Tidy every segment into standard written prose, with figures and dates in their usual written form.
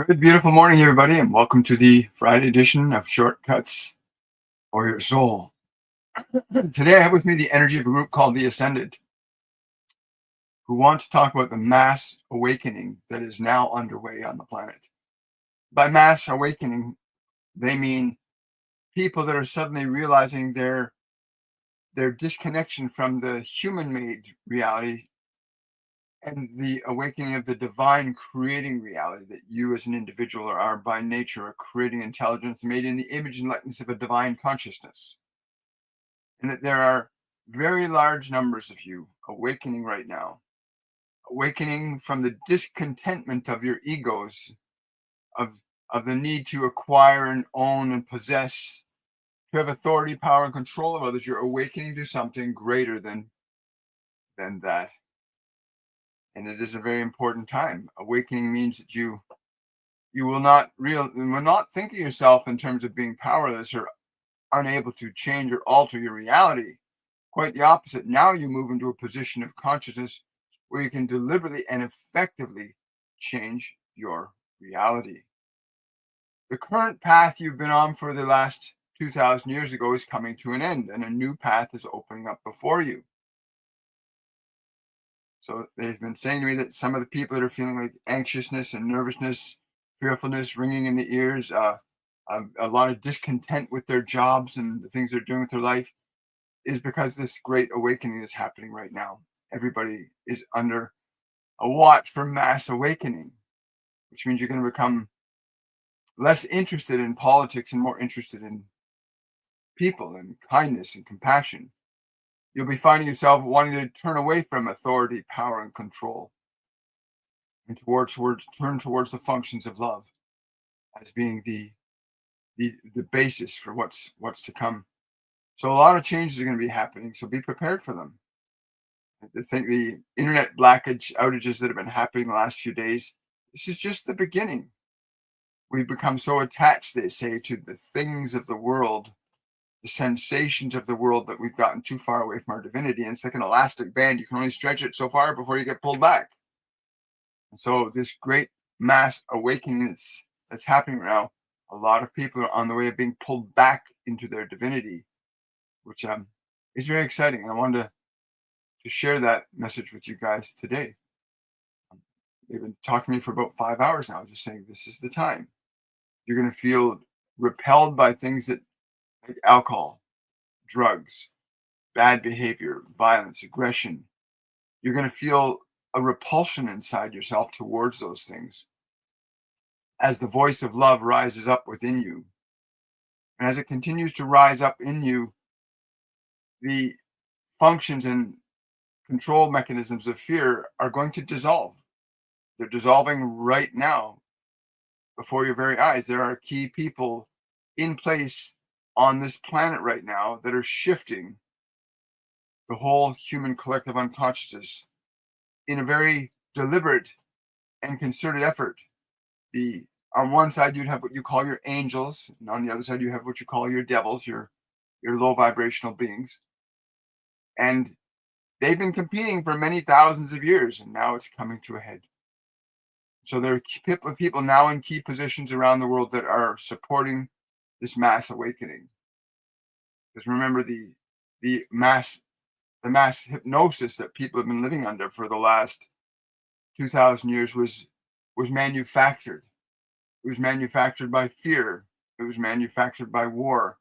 Good, beautiful morning, everybody, and welcome to the Friday edition of Shortcuts for Your Soul. Today, I have with me the energy of a group called The Ascended, who want to talk about the mass awakening that is now underway on the planet. By mass awakening, they mean people that are suddenly realizing their disconnection from the human-made reality and the awakening of the divine creating reality that you as an individual are by nature a creating intelligence made in the image and likeness of a divine consciousness. And that there are very large numbers of you awakening right now, awakening from the discontentment of your egos, of, of the need to acquire and own and possess, to have authority, power, and control of others. You're awakening to something greater than that. And it is a very important time. Awakening means that you will not think of yourself in terms of being powerless or unable to change or alter your reality. Quite the opposite. Now you move into a position of consciousness where you can deliberately and effectively change your reality. The current path you've been on for the last 2,000 years ago is coming to an end, and a new path is opening up before you. So they've been saying to me that some of the people that are feeling like anxiousness and nervousness, fearfulness, ringing in the ears, a lot of discontent with their jobs and the things they're doing with their life is because this great awakening is happening right now. Everybody is under a watch for mass awakening, which means you're going to become less interested in politics and more interested in people and kindness and compassion. You'll be finding yourself wanting to turn away from authority, power, and control and turn towards the functions of love as being the basis for what's to come. So a lot of changes are going to be happening. So be prepared for them. The internet outages that have been happening the last few days, this is just the beginning. We've become so attached, they say, to the things of the world, the sensations of the world, that we've gotten too far away from our divinity. And it's like an elastic band. You can only stretch it so far before you get pulled back. And so this great mass awakening that's happening now, a lot of people are on the way of being pulled back into their divinity, which is very exciting. And I wanted to share that message with you guys today. They've been talking to me for about 5 hours now, just saying this is the time. You're going to feel repelled by things that like alcohol, drugs, bad behavior, violence, aggression. You're going to feel a repulsion inside yourself towards those things as the voice of love rises up within you. And as it continues to rise up in you, the functions and control mechanisms of fear are going to dissolve. They're dissolving right now before your very eyes. There are key people in place on this planet right now that are shifting the whole human collective unconsciousness in a very deliberate and concerted effort. On one side you'd have what you call your angels, and on the other side you have what you call your devils, your low vibrational beings. And they've been competing for many thousands of years, and now it's coming to a head. So there are people now in key positions around the world that are supporting this mass awakening. Because remember, the mass hypnosis that people have been living under for the last 2,000 years was manufactured. It was manufactured by fear. It was manufactured by war.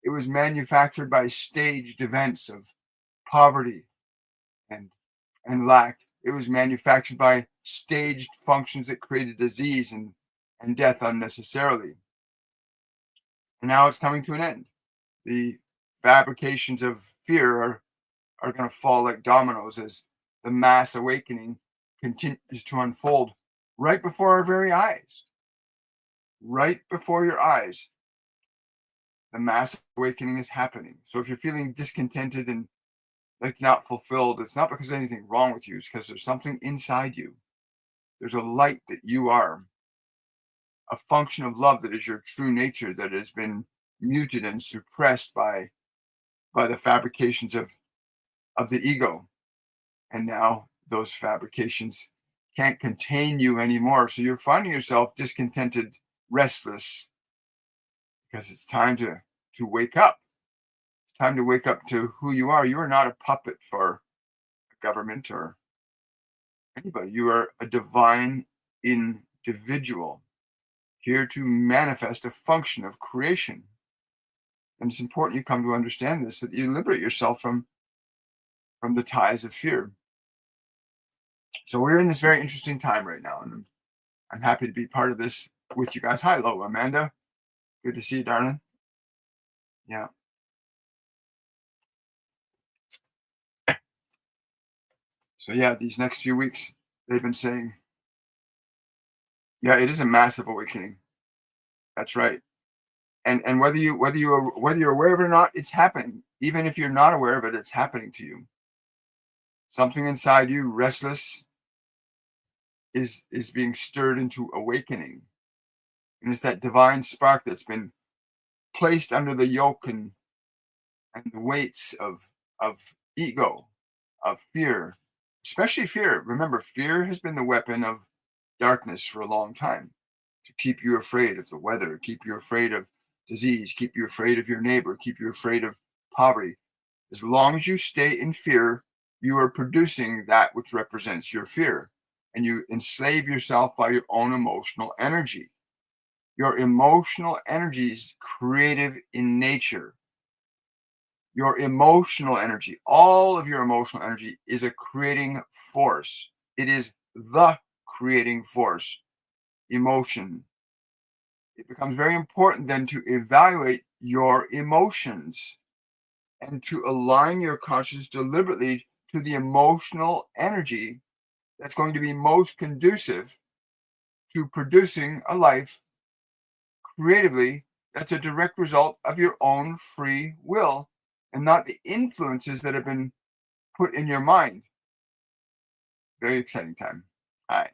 It was manufactured by staged events of poverty and lack. It was manufactured by staged functions that created disease and death unnecessarily. And now it's coming to an end. The fabrications of fear are going to fall like dominoes as the mass awakening continues to unfold right before our very eyes. Right before your eyes, the mass awakening is happening. So if you're feeling discontented and like not fulfilled, it's not because there's anything wrong with you. It's because there's something inside you. There's a light that you are, a function of love that is your true nature that has been muted and suppressed by the fabrications of the ego. And now those fabrications can't contain you anymore. So you're finding yourself discontented, restless, because it's time to wake up. It's time to wake up to who you are. You are not a puppet for a government or anybody. You are a divine individual here to manifest a function of creation. And it's important you come to understand this, that you liberate yourself from the ties of fear. So we're in this very interesting time right now, and I'm happy to be part of this with you guys. Hi, hello, Amanda. Good to see you, darling. Yeah. So yeah, these next few weeks, they've been saying, yeah, it is a massive awakening. That's right. And whether you're aware of it or not, it's happening. Even if you're not aware of it, it's happening to you. Something inside you, restless, is being stirred into awakening. And it's that divine spark that's been placed under the yoke and the weights of ego, of fear, especially fear. Remember, fear has been the weapon of darkness for a long time, to keep you afraid of the weather, keep you afraid of disease, keep you afraid of your neighbor, keep you afraid of poverty. As long as you stay in fear, you are producing that which represents your fear, and you enslave yourself by your own emotional energy. Your emotional energy is creative in nature. Your emotional energy, all of your emotional energy, is a creating force. It is the creating force, emotion. It becomes very important then to evaluate your emotions and to align your consciousness deliberately to the emotional energy that's going to be most conducive to producing a life creatively that's a direct result of your own free will and not the influences that have been put in your mind. Very exciting time. Hi.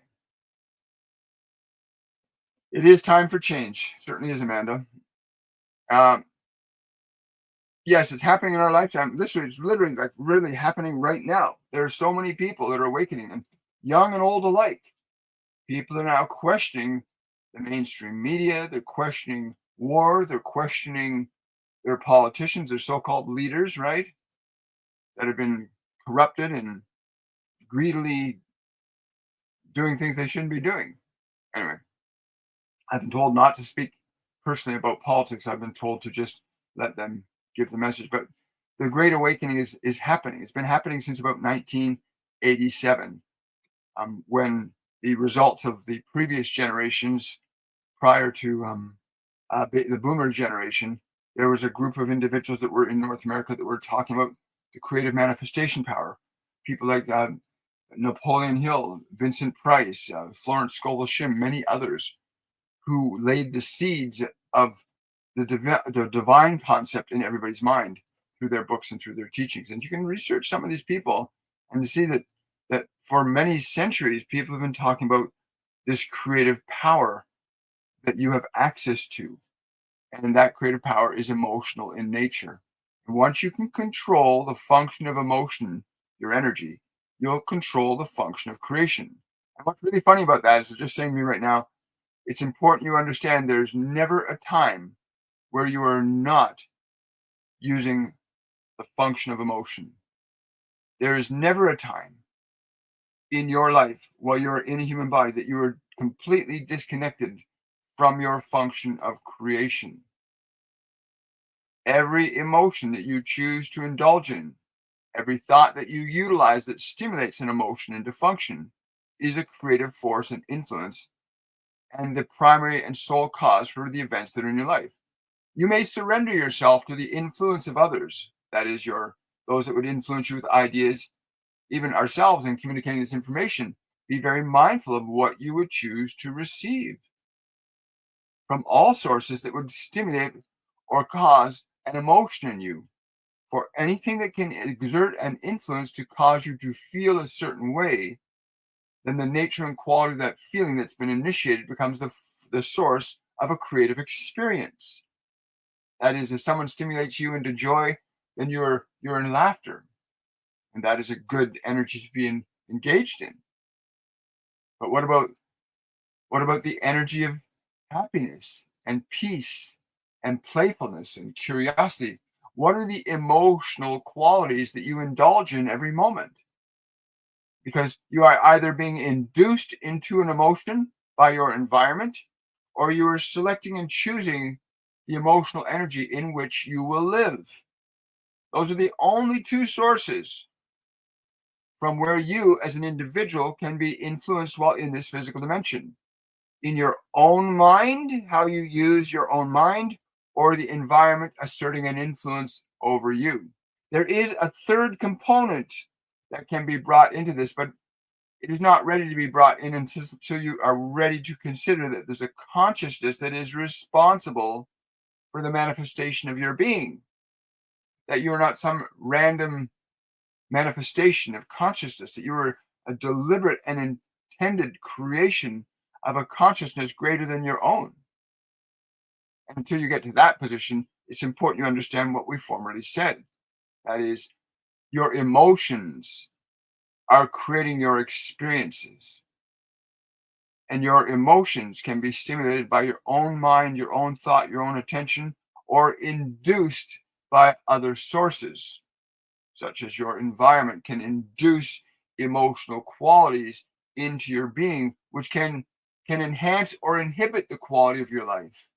It is time for change. Certainly is, Amanda. Um, yes, it's happening in our lifetime. Literally, it's literally like really happening right now. There are so many people that are awakening, and young and old alike. People are now questioning the mainstream media. They're questioning war. They're questioning their politicians, their so-called leaders, right? That have been corrupted and greedily doing things they shouldn't be doing. Anyway, I've been told not to speak personally about politics. I've been told to just let them give the message. But the Great Awakening is happening. It's been happening since about 1987, when the results of the previous generations prior to the boomer generation, there was a group of individuals that were in North America that were talking about the creative manifestation power. People like Napoleon Hill, Vincent Price, Florence Scovel Shim, many others who laid the seeds of the divine concept in everybody's mind through their books and through their teachings. And you can research some of these people and to see that for many centuries, people have been talking about this creative power that you have access to. And that creative power is emotional in nature. And once you can control the function of emotion, your energy, you'll control the function of creation. And what's really funny about that is they're just saying to me right now, it's important you understand there's never a time where you are not using the function of emotion. There is never a time in your life while you're in a human body that you are completely disconnected from your function of creation. Every emotion that you choose to indulge in, every thought that you utilize that stimulates an emotion into function is a creative force and influence and the primary and sole cause for the events that are in your life. You may surrender yourself to the influence of others, that is, those that would influence you with ideas, even ourselves in communicating this information. Be very mindful of what you would choose to receive from all sources that would stimulate or cause an emotion in you. For anything that can exert an influence to cause you to feel a certain way, then the nature and quality of that feeling that's been initiated becomes the source of a creative experience. That is, if someone stimulates you into joy, then you're in laughter, and that is a good energy to be engaged in. But what about the energy of happiness and peace and playfulness and curiosity? What are the emotional qualities that you indulge in every moment? Because you are either being induced into an emotion by your environment, or you are selecting and choosing the emotional energy in which you will live. Those are the only two sources from where you as an individual can be influenced while in this physical dimension. In your own mind, how you use your own mind, or the environment asserting an influence over you. There is a third component that can be brought into this, but it is not ready to be brought in until you are ready to consider that there's a consciousness that is responsible for the manifestation of your being, that you are not some random manifestation of consciousness, that you are a deliberate and intended creation of a consciousness greater than your own. And until you get to that position, it's important you understand what we formerly said. That is, your emotions are creating your experiences. And your emotions can be stimulated by your own mind, your own thought, your own attention, or induced by other sources, such as your environment can induce emotional qualities into your being, which can enhance or inhibit the quality of your life.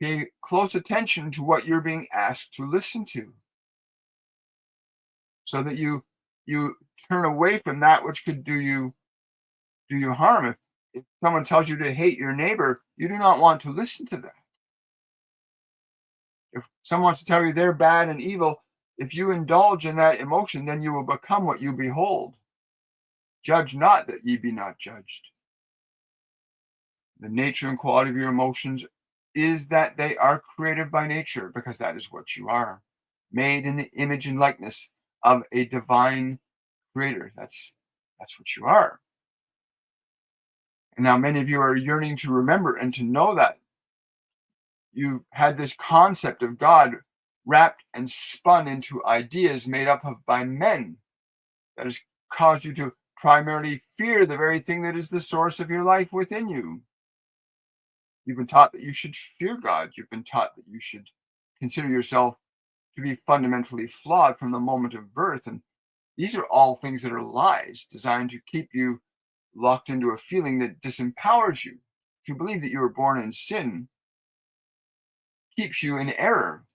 Pay close attention to what you're being asked to listen to, so that you turn away from that which could do you harm. If someone tells you to hate your neighbor, you do not want to listen to that. If someone wants to tell you they're bad and evil, if you indulge in that emotion, then you will become what you behold. Judge not that ye be not judged. The nature and quality of your emotions is that they are created by nature, because that is what you are, made in the image and likeness of a divine creator. That's what you are. And now many of you are yearning to remember and to know that you had this concept of God wrapped and spun into ideas made up of by men that has caused you to primarily fear the very thing that is the source of your life within you. You've been taught that you should fear God. You've been taught that you should consider yourself to be fundamentally flawed from the moment of birth. And these are all things that are lies designed to keep you locked into a feeling that disempowers you. To believe that you were born in sin keeps you in error,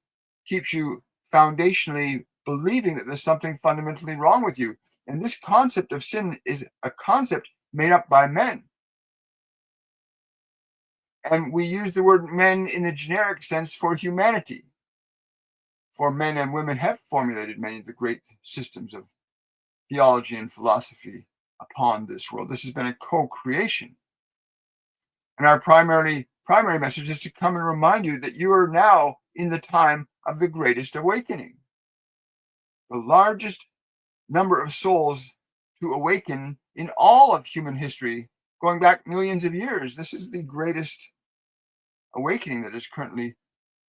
keeps you foundationally believing that there's something fundamentally wrong with you. And this concept of sin is a concept made up by men. And we use the word men in the generic sense for humanity. For men and women have formulated many of the great systems of theology and philosophy upon this world. This has been a co-creation. And our primary message is to come and remind you that you are now in the time of the greatest awakening. The largest number of souls to awaken in all of human history, going back millions of years. This is the greatest awakening that is currently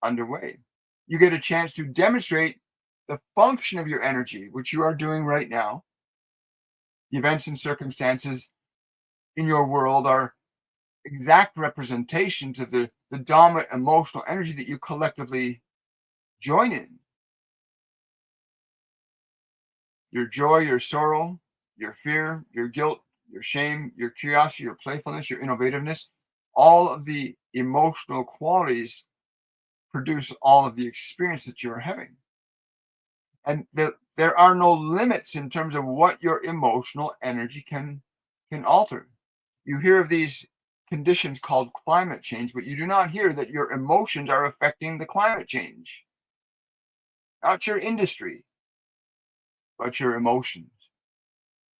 underway. You get a chance to demonstrate the function of your energy, which you are doing right now. The events and circumstances in your world are exact representations of the dominant emotional energy that you collectively join in. Your joy, your sorrow, your fear, your guilt, your shame, your curiosity, your playfulness, your innovativeness, all of the emotional qualities produce all of the experience that you're having. And there are no limits in terms of what your emotional energy can alter. You hear of these conditions called climate change, but you do not hear that your emotions are affecting the climate change. Not your industry, but your emotions.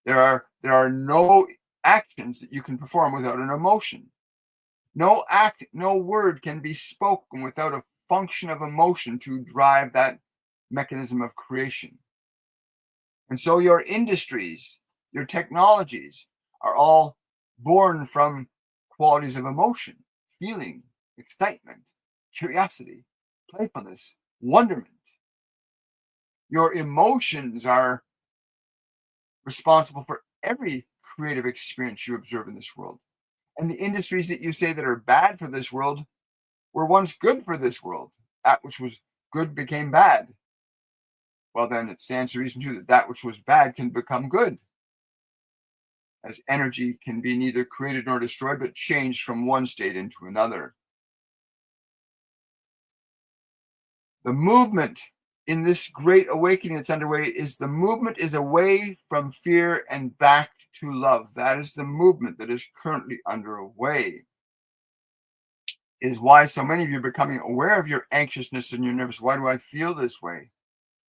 There are no actions that you can perform without an emotion. No act, no word can be spoken without a function of emotion to drive that mechanism of creation. And so your industries, your technologies are all born from qualities of emotion, feeling, excitement, curiosity, playfulness, wonderment. Your emotions are responsible for every creative experience you observe in this world. And the industries that you say that are bad for this world were once good for this world. That which was good became bad. Well, then it stands to reason too that that which was bad can become good, as energy can be neither created nor destroyed, but changed from one state into another. The movement in this great awakening that's underway is the movement is away from fear and back to love. That is the movement that is currently underway. It is why so many of you are becoming aware of your anxiousness and your nervous. Why do I feel this way?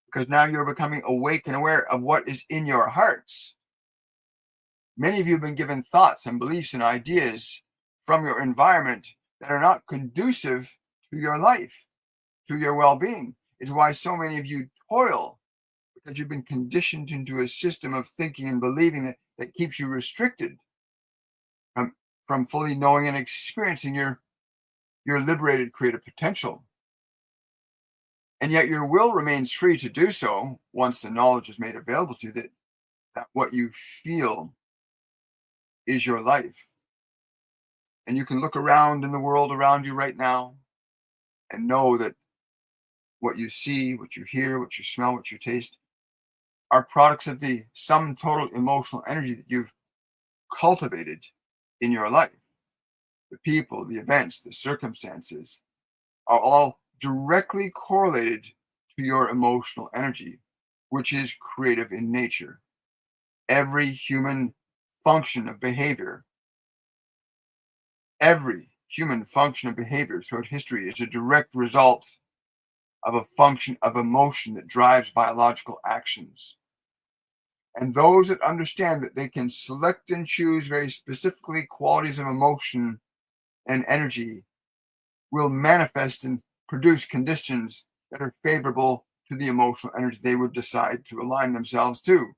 Because now you're becoming awake and aware of what is in your hearts. Many of you have been given thoughts and beliefs and ideas from your environment that are not conducive to your life, to your well-being. It's why so many of you toil, because you've been conditioned into a system of thinking and believing that keeps you restricted from fully knowing and experiencing your liberated creative potential. And yet your will remains free to do so once the knowledge is made available to you that what you feel is your life. And you can look around in the world around you right now and know that what you see, what you hear, what you smell, what you taste are products of the sum total emotional energy that you've cultivated in your life. The people, the events, the circumstances are all directly correlated to your emotional energy, which is creative in nature. Every human function of behavior, throughout history is a direct result of a function of emotion that drives biological actions. And those that understand that they can select and choose very specifically qualities of emotion and energy will manifest and produce conditions that are favorable to the emotional energy they would decide to align themselves to.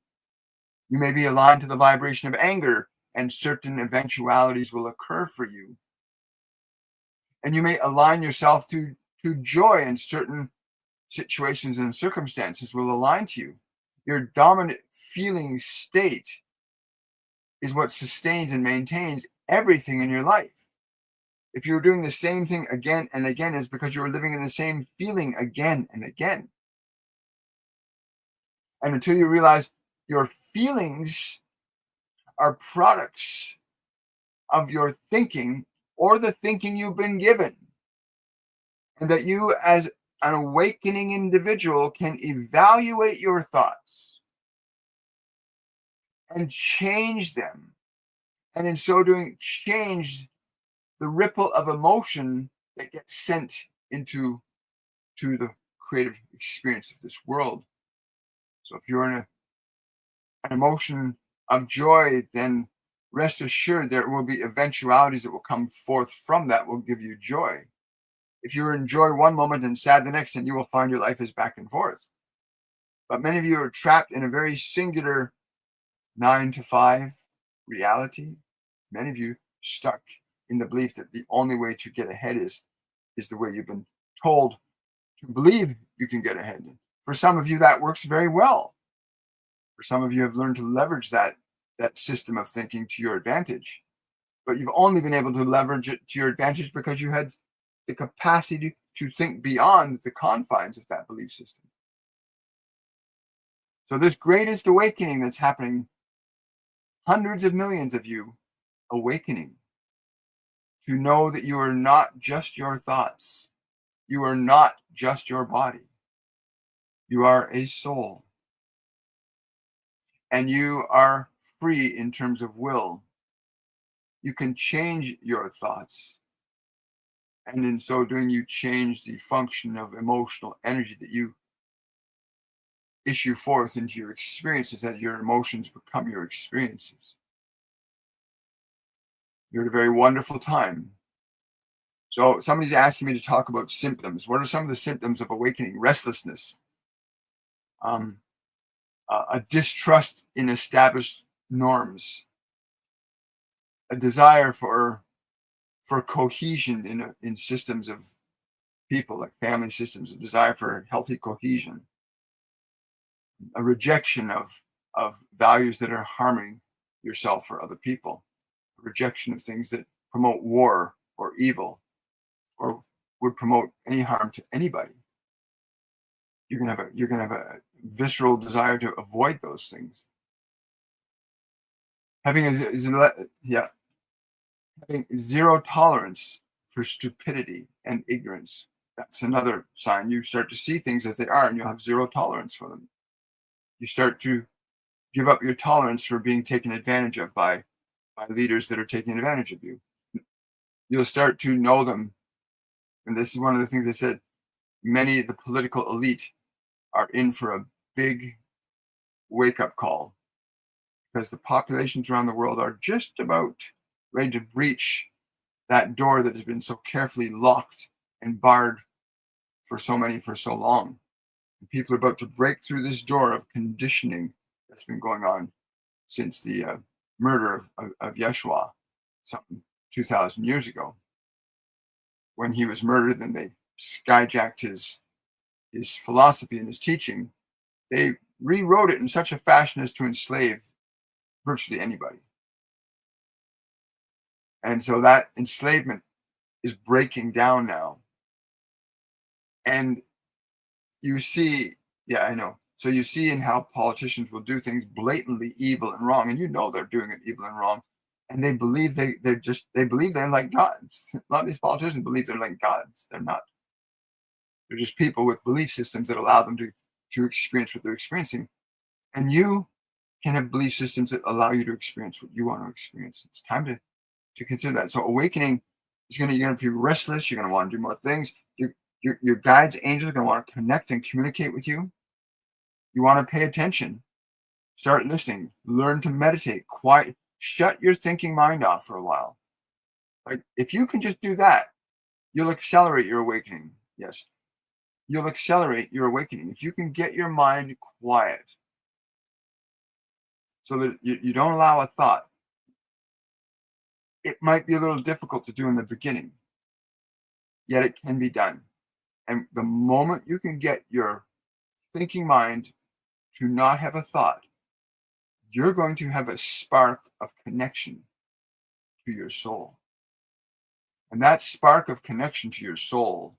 You may be aligned to the vibration of anger, and certain eventualities will occur for you. And you may align yourself to joy, and certain situations and circumstances will align to you. Your dominant feeling state is what sustains and maintains everything in your life. If you're doing the same thing again and again, it's because you're living in the same feeling again and again. And until you realize your feelings are products of your thinking or the thinking you've been given, and that you as an awakening individual can evaluate your thoughts and change them, and in so doing change the ripple of emotion that gets sent into the creative experience of this world. So if you're in an emotion of joy, then rest assured there will be eventualities that will come forth from that will give you joy. If you enjoy one moment and sad the next, then you will find your life is back and forth. But many of you are trapped in a very singular 9 to 5 reality. Many of you stuck in the belief that the only way to get ahead is the way you've been told to believe you can get ahead. For some of you, that works very well. For some of you have learned to leverage that system of thinking to your advantage. But you've only been able to leverage it to your advantage because you had the capacity to think beyond the confines of that belief system. So this greatest awakening that's happening, hundreds of millions of you awakening to know that you are not just your thoughts. You are not just your body. You are a soul. And you are free in terms of will. You can change your thoughts. And in so doing, you change the function of emotional energy that you issue forth into your experiences, that your emotions become your experiences. You're at a very wonderful time. So somebody's asking me to talk about symptoms. What are some of the symptoms of awakening? Restlessness, a distrust in established norms, a desire for cohesion in systems of people, like family systems, a desire for healthy cohesion, a rejection of values that are harming yourself or other people, a rejection of things that promote war or evil or would promote any harm to anybody. You're gonna have a visceral desire to avoid those things. Having yeah, having zero tolerance for stupidity and ignorance. That's another sign. You start to see things as they are, and you'll have zero tolerance for them. You start to give up your tolerance for being taken advantage of by leaders that are taking advantage of you. You'll start to know them, and this is one of the things I said. Many of the political elite are in for a big wake up call because the populations around the world are just about ready to breach that door that has been so carefully locked and barred for so many for so long. And people are about to break through this door of conditioning that's been going on since the murder of Yeshua, some 2,000 years ago. When he was murdered, then they skyjacked his philosophy and his teaching. They rewrote it in such a fashion as to enslave virtually anybody. And so that enslavement is breaking down now. And you see, yeah, I know. So you see in how politicians will do things blatantly evil and wrong, and you know they're doing it evil and wrong, and they believe they believe they're like gods. A lot of these politicians believe they're like gods. They're not. They're just people with belief systems that allow them to experience what they're experiencing. And you can have belief systems that allow you to experience what you want to experience. It's time to consider that. So awakening is you're gonna feel restless. You're gonna want to do more things. Your guides, angels, are gonna want to connect and communicate with you. You want to pay attention. Start listening. Learn to meditate. Quiet. Shut your thinking mind off for a while. Like if you can just do that, you'll accelerate your awakening. Yes, you'll accelerate your awakening if you can get your mind quiet, so that you don't allow a thought. It might be a little difficult to do in the beginning, yet it can be done. And the moment you can get your thinking mind to not have a thought, you're going to have a spark of connection to your soul. And that spark of connection to your soul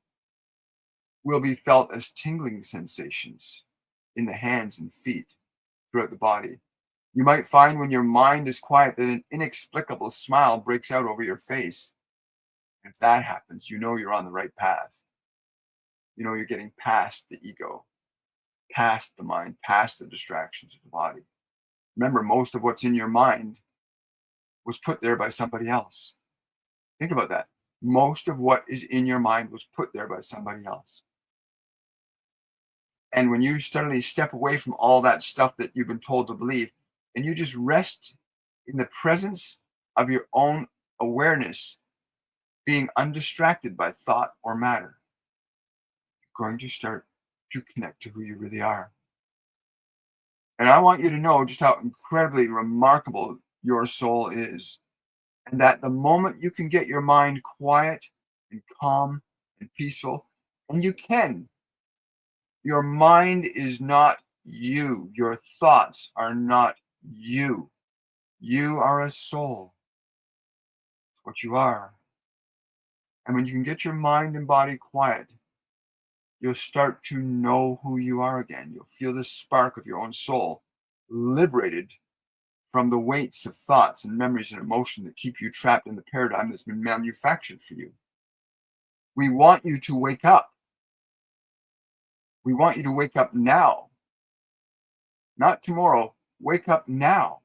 will be felt as tingling sensations in the hands and feet throughout the body. You might find when your mind is quiet that an inexplicable smile breaks out over your face. And if that happens, you know you're on the right path. You know you're getting past the ego, past the mind, past the distractions of the body. Remember, most of what's in your mind was put there by somebody else. Think about that. Most of what is in your mind was put there by somebody else. And when you suddenly step away from all that stuff that you've been told to believe, and you just rest in the presence of your own awareness, being undistracted by thought or matter, you're going to start to connect to who you really are. And I want you to know just how incredibly remarkable your soul is. And that the moment you can get your mind quiet and calm and peaceful, and you can, your mind is not you. Your thoughts are not you. You are a soul. It's what you are. And when you can get your mind and body quiet, you'll start to know who you are again. You'll feel the spark of your own soul liberated from the weights of thoughts and memories and emotion that keep you trapped in the paradigm that's been manufactured for you. We want you to wake up. We want you to wake up now. Not tomorrow. Wake up now.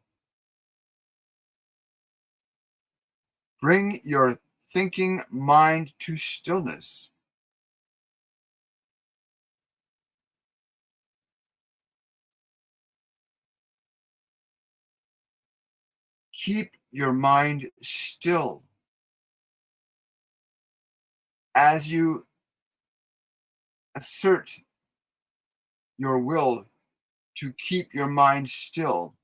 Bring your thinking mind to stillness. Keep your mind still as you assert your will to keep your mind still.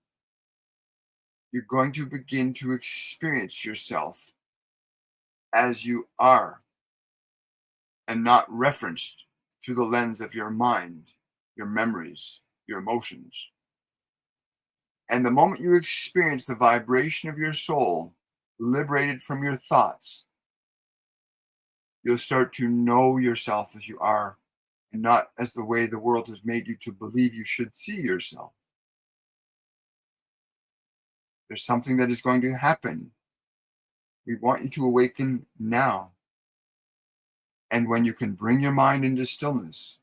You're going to begin to experience yourself as you are and not referenced through the lens of your mind, your memories, your emotions. And the moment you experience the vibration of your soul liberated from your thoughts, you'll start to know yourself as you are and not as the way the world has made you to believe you should see yourself. There's something that is going to happen. We want you to awaken now. And when you can bring your mind into stillness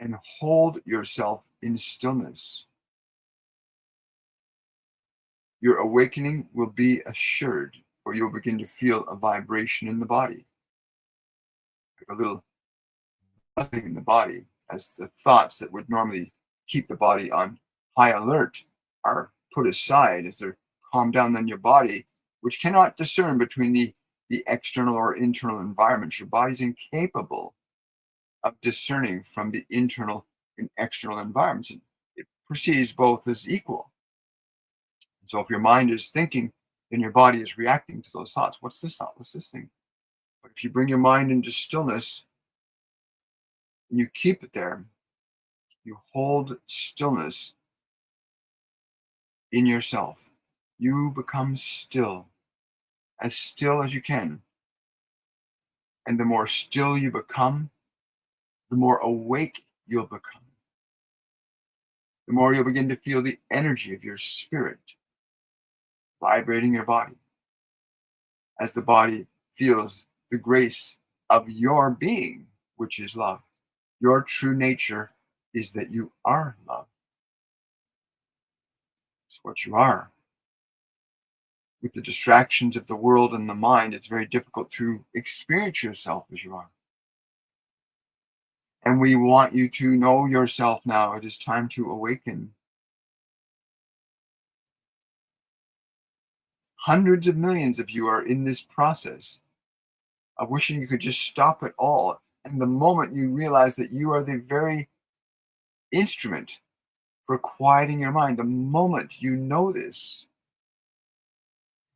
and hold yourself in stillness, your awakening will be assured, or you'll begin to feel a vibration in the body, like a little buzzing in the body, as the thoughts that would normally keep the body on high alert are put aside as they're calmed down in your body, which cannot discern between the external or internal environments. Your body's incapable of discerning from the internal and external environments. It perceives both as equal. So if your mind is thinking, then your body is reacting to those thoughts. What's this thought? What's this thing? But if you bring your mind into stillness and you keep it there, you hold stillness in yourself. You become still as you can. And the more still you become, the more awake you'll become. The more you'll begin to feel the energy of your spirit vibrating your body, as the body feels the grace of your being, which is love. Your true nature is that you are love. It's what you are. With the distractions of the world and the mind, it's very difficult to experience yourself as you are. And we want you to know yourself now. It is time to awaken. Hundreds of millions of you are in this process of wishing you could just stop it all. And the moment you realize that you are the very instrument for quieting your mind, the moment you know this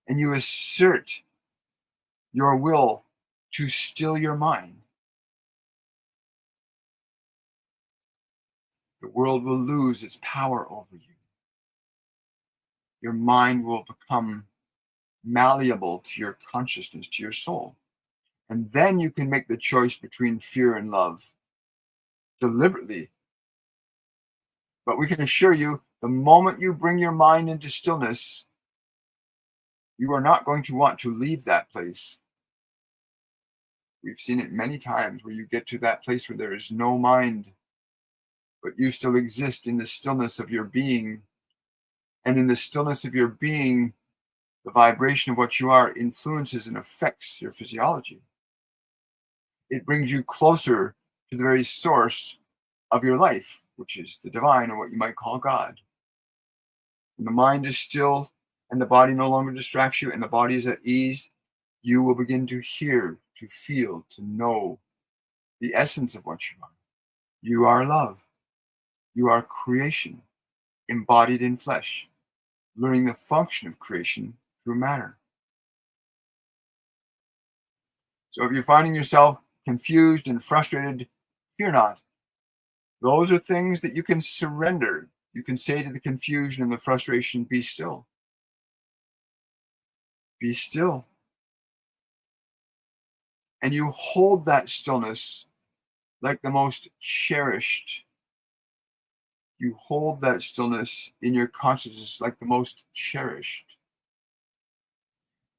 and you assert your will to still your mind, the world will lose its power over you. Your mind will become malleable to your consciousness, to your soul. And then you can make the choice between fear and love deliberately. But we can assure you, the moment you bring your mind into stillness, you are not going to want to leave that place. We've seen it many times where you get to that place where there is no mind, but you still exist in the stillness of your being. And in the stillness of your being, the vibration of what you are influences and affects your physiology. It brings you closer to the very source of your life, which is the divine, or what you might call God. When the mind is still and the body no longer distracts you and the body is at ease, you will begin to hear, to feel, to know the essence of what you are. You are love. You are creation, embodied in flesh, learning the function of creation through matter. So if you're finding yourself confused and frustrated, fear not. Those are things that you can surrender. You can say to the confusion and the frustration, be still. Be still. And you hold that stillness like the most cherished. You hold that stillness in your consciousness like the most cherished.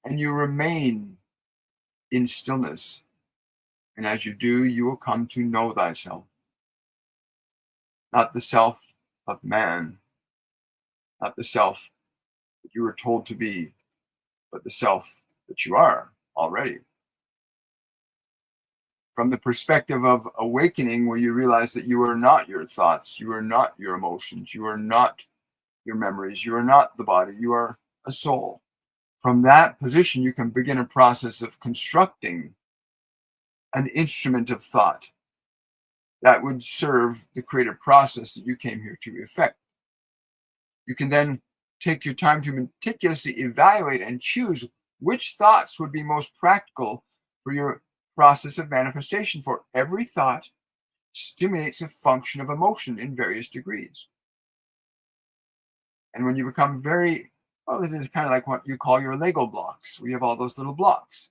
And you remain in stillness. And as you do, you will come to know thyself. Not the self of man, not the self that you were told to be, but the self that you are already. From the perspective of awakening, where you realize that you are not your thoughts, you are not your emotions, you are not your memories, you are not the body, you are a soul. From that position, you can begin a process of constructing an instrument of thought that would serve the creative process that you came here to effect. You can then take your time to meticulously evaluate and choose which thoughts would be most practical for your process of manifestation, for every thought stimulates a function of emotion in various degrees. And when you become very, well, this is kind of like what you call your Lego blocks. We have all those little blocks.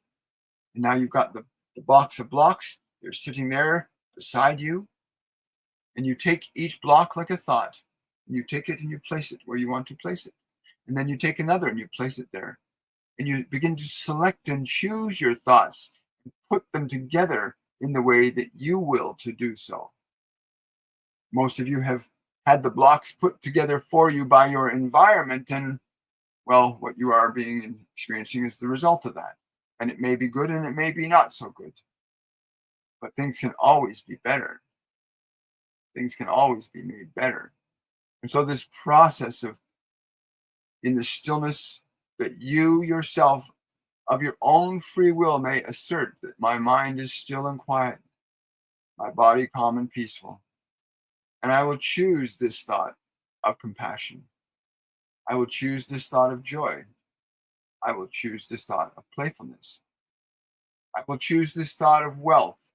And now you've got the box of blocks. They're sitting there beside you. And you take each block like a thought. And you take it and you place it where you want to place it. And then you take another and you place it there. And you begin to select and choose your thoughts and put them together in the way that you will to do so. Most of you have had the blocks put together for you by your environment, and well, what you are being and experiencing is the result of that. And it may be good and it may be not so good. But things can always be better. Things can always be made better. And so this process of, in the stillness, that you yourself of your own free will may assert that my mind is still and quiet, my body calm and peaceful. And I will choose this thought of compassion. I will choose this thought of joy. I will choose this thought of playfulness. I will choose this thought of wealth.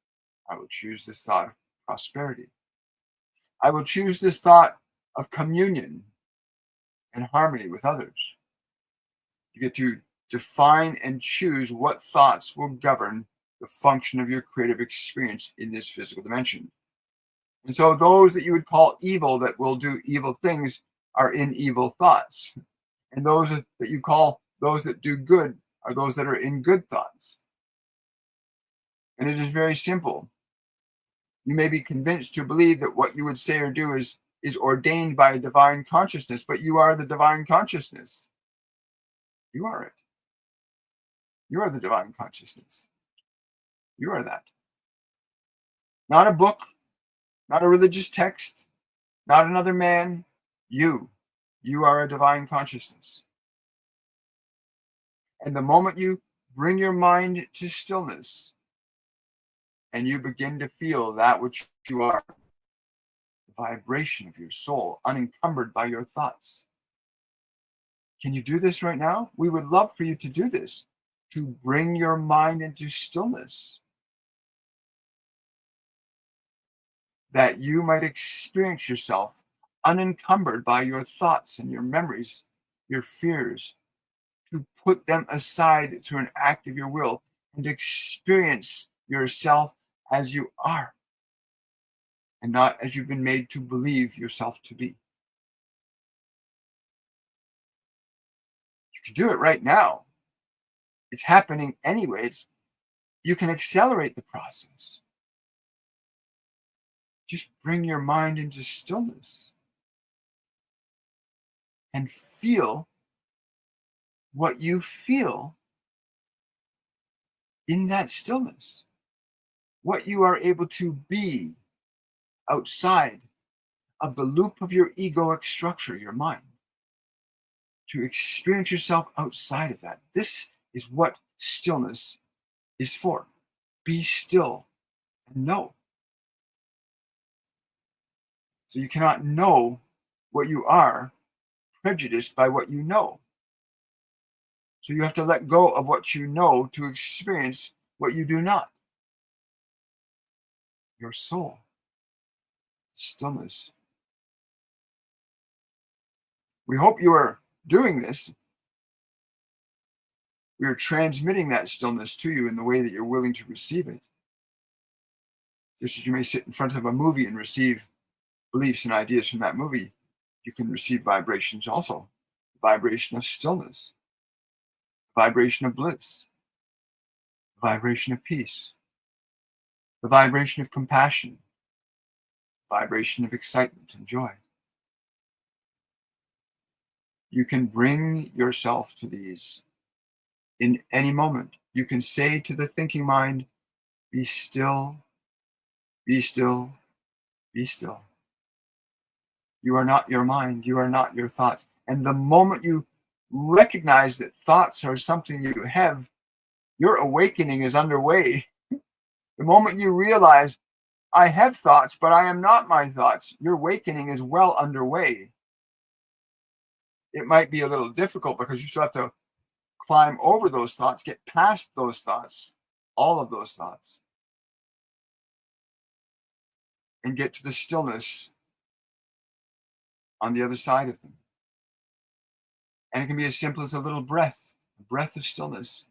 I will choose this thought of prosperity. I will choose this thought of communion and harmony with others. You get to define and choose what thoughts will govern the function of your creative experience in this physical dimension. And so those that you would call evil, that will do evil things, are in evil thoughts. And those that you call those that do good are those that are in good thoughts. And it is very simple. You may be convinced to believe that what you would say or do is ordained by divine consciousness, but you are the divine consciousness. You are it. You are the divine consciousness. You are that. Not a book, not a religious text, not another man. You are a divine consciousness. And the moment you bring your mind to stillness and you begin to feel that which you are, the vibration of your soul, unencumbered by your thoughts. Can you do this right now? We would love for you to do this, to bring your mind into stillness, that you might experience yourself unencumbered by your thoughts and your memories, your fears, to put them aside through an act of your will and experience yourself as you are and not as you've been made to believe yourself to be. You can do it right now. It's happening anyway. You can accelerate the process. Just bring your mind into stillness and feel what you feel in that stillness, what you are able to be outside of the loop of your egoic structure, your mind, to experience yourself outside of that. This is what stillness is for. Be still and know. So you cannot know what you are prejudiced by what you know. So you have to let go of what you know to experience what you do not. Your soul, stillness. We hope you are doing this. We are transmitting that stillness to you in the way that you're willing to receive it. Just as you may sit in front of a movie and receive beliefs and ideas from that movie, you can receive vibrations also. Vibration of stillness, vibration of bliss, vibration of peace, the vibration of compassion, vibration of excitement and joy. You can bring yourself to these in any moment. You can say to the thinking mind, be still, be still, be still. You are not your mind. You are not your thoughts. And the moment you recognize that thoughts are something you have, your awakening is underway. The moment you realize, I have thoughts, but I am not my thoughts, your awakening is well underway. It might be a little difficult because you still have to climb over those thoughts, get past those thoughts, all of those thoughts, and get to the stillness on the other side of them. And it can be as simple as a little breath, a breath of stillness.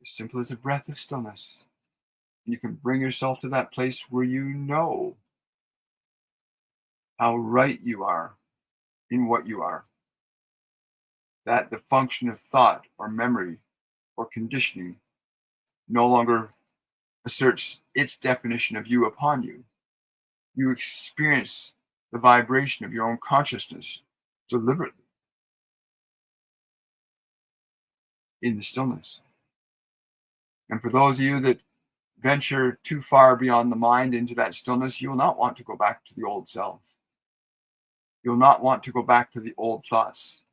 As simple as a breath of stillness. And you can bring yourself to that place where you know how right you are in what you are. That the function of thought or memory or conditioning no longer asserts its definition of you upon you. You experience the vibration of your own consciousness deliberately in the stillness. And for those of you that venture too far beyond the mind into that stillness, you will not want to go back to the old self. You'll not want to go back to the old thoughts,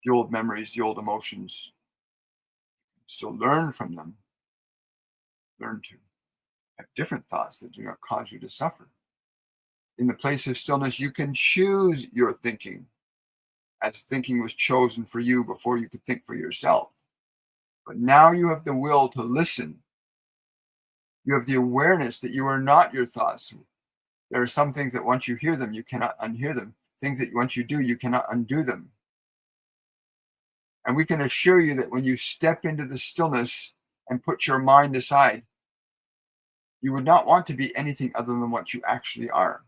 the old memories, the old emotions. Still learn from them. Learn to have different thoughts that do not cause you to suffer. In the place of stillness, you can choose your thinking, as thinking was chosen for you before you could think for yourself. But now you have the will to listen. You have the awareness that you are not your thoughts. There are some things that once you hear them, you cannot unhear them. Things that once you do, you cannot undo them. And we can assure you that when you step into the stillness and put your mind aside, you would not want to be anything other than what you actually are,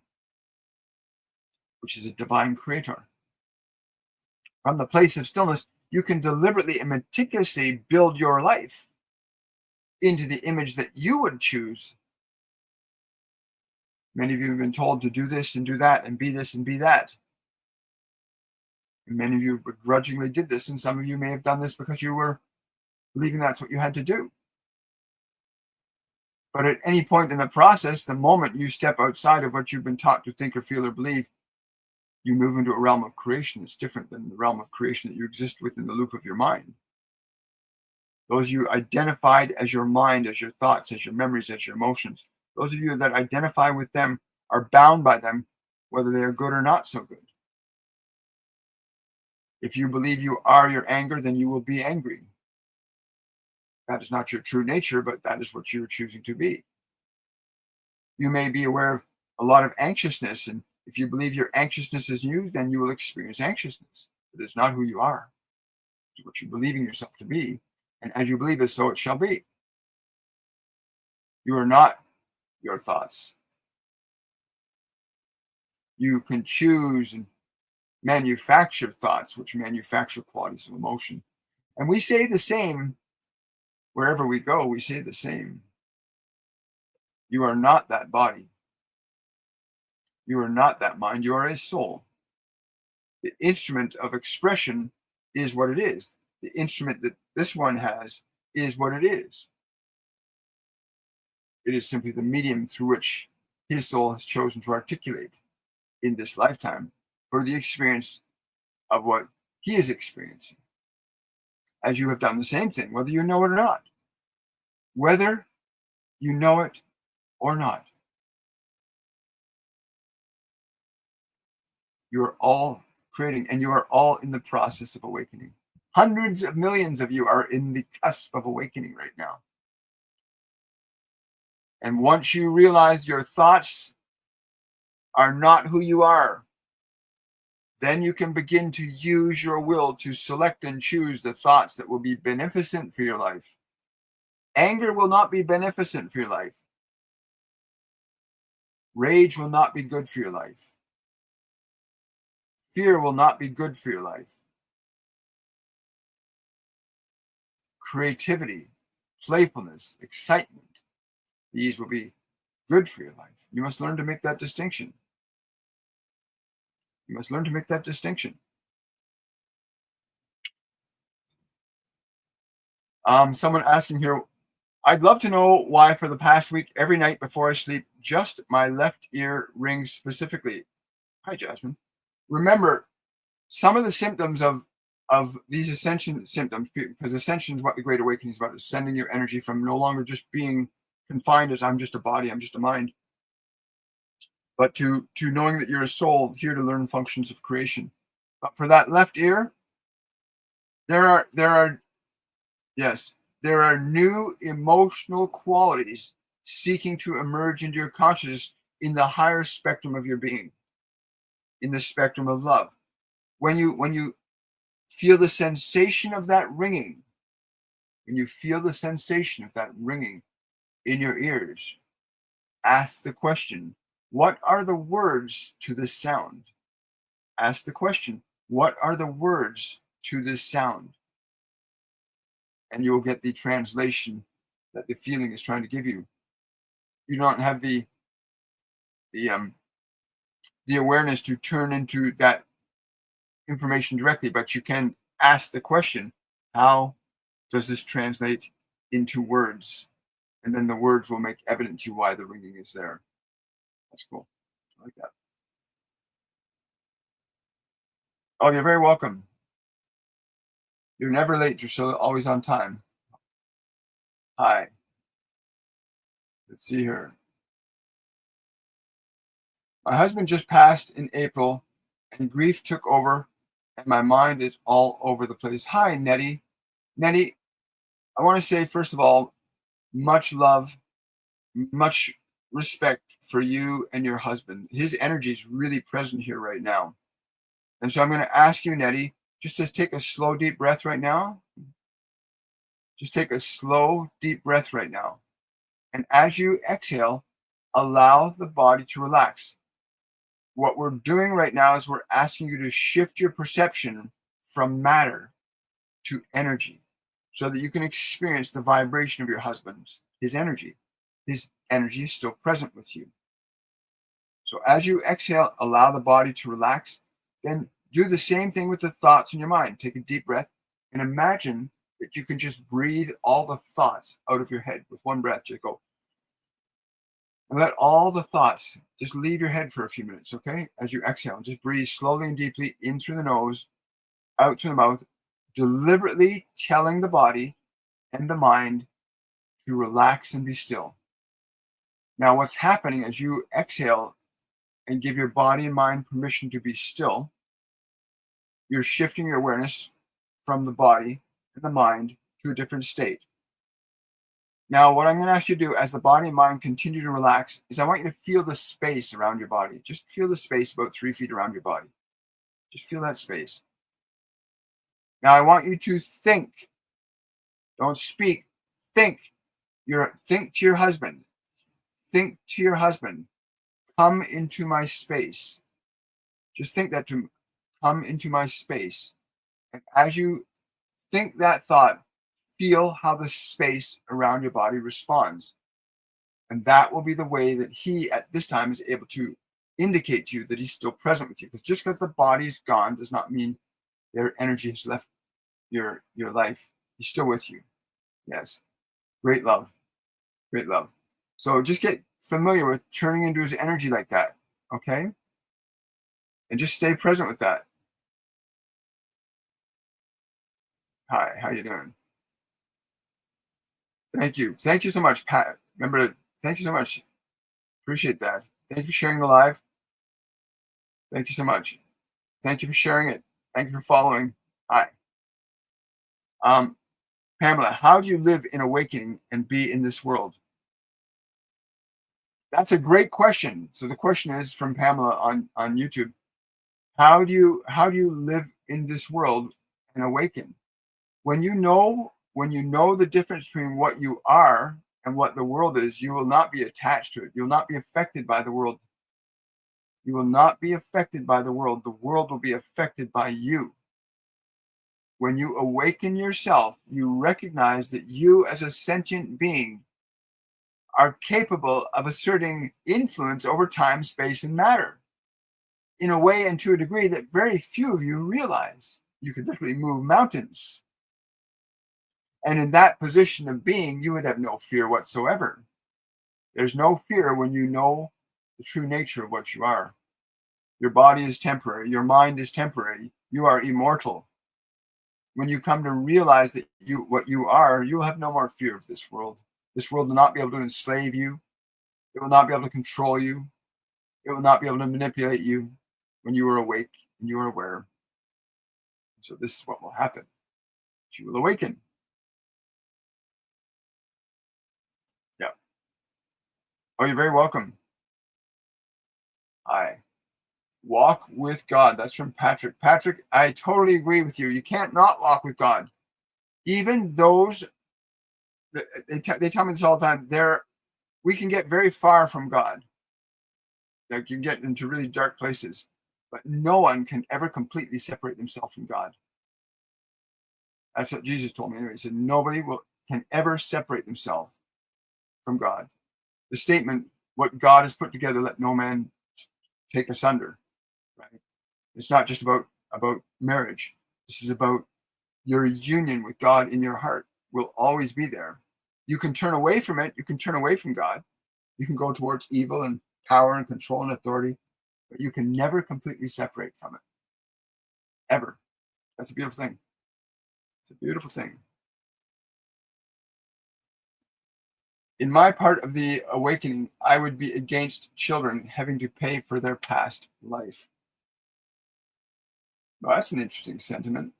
which is a divine creator. From the place of stillness, you can deliberately and meticulously build your life into the image that you would choose. Many of you have been told to do this and do that and be this and be that. And many of you begrudgingly did this, and some of you may have done this because you were believing that's what you had to do. But at any point in the process, the moment you step outside of what you've been taught to think or feel or believe, you move into a realm of creation that's different than the realm of creation that you exist within the loop of your mind. Those of you identified as your mind, as your thoughts, as your memories, as your emotions, those of you that identify with them are bound by them, whether they are good or not so good. If you believe you are your anger, then you will be angry. That is not your true nature, but that is what you're choosing to be. You may be aware of a lot of anxiousness, and if you believe your anxiousness is you, then you will experience anxiousness. It is not who you are. It's what you're believing yourself to be, and as you believe it, so it shall be. You are not your thoughts. You can choose and manufacture thoughts, which manufacture qualities of emotion. And we say the same wherever we go, we say the same. You are not that body. You are not that mind. You are a soul. The instrument of expression is what it is. The instrument that this one has is what it is. It is simply the medium through which his soul has chosen to articulate in this lifetime for the experience of what he is experiencing. As you have done the same thing, whether you know it or not. Whether you know it or not. You are all creating, and you are all in the process of awakening. Hundreds of millions of you are in the cusp of awakening right now. And once you realize your thoughts are not who you are, then you can begin to use your will to select and choose the thoughts that will be beneficent for your life. Anger will not be beneficent for your life. Rage will not be good for your life. Fear will not be good for your life. Creativity, playfulness, excitement, these will be good for your life. You must learn to make that distinction. You must learn to make that distinction. Someone asking here, I'd love to know why for the past week, every night before I sleep, just my left ear rings specifically. Hi, Jasmine. Remember, some of the symptoms of these ascension symptoms, because ascension is what the Great Awakening is about, is sending your energy from no longer just being confined as I'm just a body, I'm just a mind, but to knowing that you're a soul here to learn functions of creation. But for that left ear, there are new emotional qualities seeking to emerge into your consciousness in the higher spectrum of your being, in the spectrum of love. When you feel the sensation of that ringing, when you feel the sensation of that ringing in your ears, ask the question, what are the words to this sound? Ask the question, what are the words to this sound? And you will get the translation that the feeling is trying to give you. You don't have the awareness to turn into that information directly, but you can ask the question, how does this translate into words? And then the words will make evident to you why the ringing is there. That's cool. I like that. Oh, you're very welcome. You're never late. You're so always on time. Hi. Let's see here. My husband just passed in April, and grief took over, and my mind is all over the place. Hi, Nettie. Nettie, I want to say, first of all, much love, much respect for you and your husband. His energy is really present here right now. And so I'm going to ask you, Nettie, just to take a slow, deep breath right now. Just take a slow, deep breath right now. And as you exhale, allow the body to relax. What we're doing right now is we're asking you to shift your perception from matter to energy so that you can experience the vibration of your husband, his energy. His energy is still present with you. So as you exhale, allow the body to relax. Then do the same thing with the thoughts in your mind. Take a deep breath and imagine that you can just breathe all the thoughts out of your head with one breath. Just go. And let all the thoughts just leave your head for a few minutes, okay? As you exhale, just breathe slowly and deeply in through the nose, out through the mouth, deliberately telling the body and the mind to relax and be still. Now, what's happening as you exhale and give your body and mind permission to be still, you're shifting your awareness from the body and the mind to a different state. Now, what I'm going to ask you to do as the body and mind continue to relax is I want you to feel the space around your body. Just feel the space about 3 feet around your body. Just feel that space. Now, I want you to think. Don't speak. Think. Think to your husband. Think to your husband. Come into my space. Just think that to come into my space. And as you think that thought, feel how the space around your body responds. And that will be the way that he, at this time, is able to indicate to you that he's still present with you. Because just because the body is gone does not mean their energy has left your life. He's still with you. Yes. Great love. Great love. So just get familiar with turning into his energy like that. Okay? And just stay present with that. Hi, how you doing? Thank you. Thank you so much, Pat. Remember, thank you so much. Appreciate that. Thank you for sharing the live. Thank you so much. Thank you for sharing it. Thank you for following. Hi. Pamela, how do you live in awakening and be in this world? That's a great question. So the question is from Pamela on YouTube. How do you live in this world and awaken? When you know the difference between what you are and what the world is, you will not be attached to it. You'll not be affected by the world. You will not be affected by the world. The world will be affected by you. When you awaken yourself, you recognize that you as a sentient being are capable of asserting influence over time, space, and matter in a way and to a degree that very few of you realize. You could literally move mountains. And in that position of being, you would have no fear whatsoever. There's no fear when you know the true nature of what you are. Your body is temporary. Your mind is temporary. You are immortal. When you come to realize that what you are, you will have no more fear of this world. This world will not be able to enslave you. It will not be able to control you. It will not be able to manipulate you when you are awake and you are aware. So this is what will happen. You will awaken. Yeah. Oh, you're very welcome. Hi. Walk with God. That's from Patrick. Patrick, I totally agree with you. You can't not walk with God. Even those, they tell me this all the time. We can get very far from God. Like you get into really dark places, but no one can ever completely separate themselves from God. That's what Jesus told me. Anyway, he said nobody can ever separate themselves from God. The statement, "What God has put together, let no man take asunder." Right? It's not just about marriage. This is about your union with God in your heart will always be there. You can turn away from it. You can turn away from God. You can go towards evil and power and control and authority, but you can never completely separate from it. Ever. That's a beautiful thing. It's a beautiful thing. In my part of the awakening, I would be against children having to pay for their past life. Well, that's an interesting sentiment.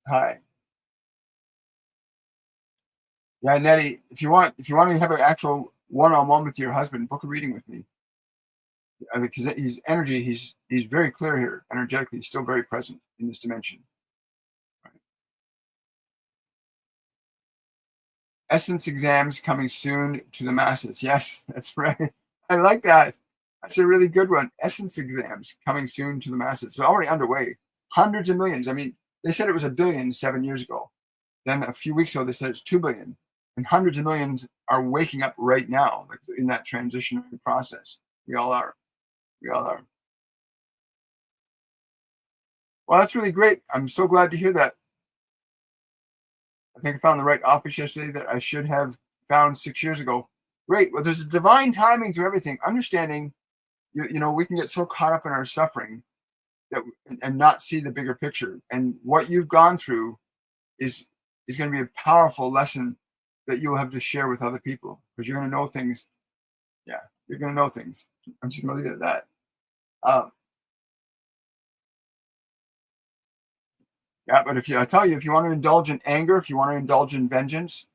Hi. Yeah, Nettie, if you want to have an actual one-on-one with your husband, book a reading with me. Because he's very clear here, energetically, he's still very present in this dimension. Right? Essence exams coming soon to the masses. Yes, that's right. I like that. That's a really good one. Essence exams coming soon to the masses. It's already underway. Hundreds of millions. I mean, they said it was 1 billion 7 years ago. Then a few weeks ago, they said it's 2 billion. And hundreds of millions are waking up right now, like in that transitionary process. We all are. We all are. Well, that's really great. I'm so glad to hear that. I think I found the right office yesterday that I should have found 6 years ago. Great. Well, there's a divine timing to everything. Understanding, we can get so caught up in our suffering that and not see the bigger picture. And what you've gone through is is going to be a powerful lesson that you'll have to share with other people because you're going to know things. Yeah, you're going to know things. I'm just going to leave it at that. Um, yeah, but I tell you, if you want to indulge in anger, if you want to indulge in vengeance,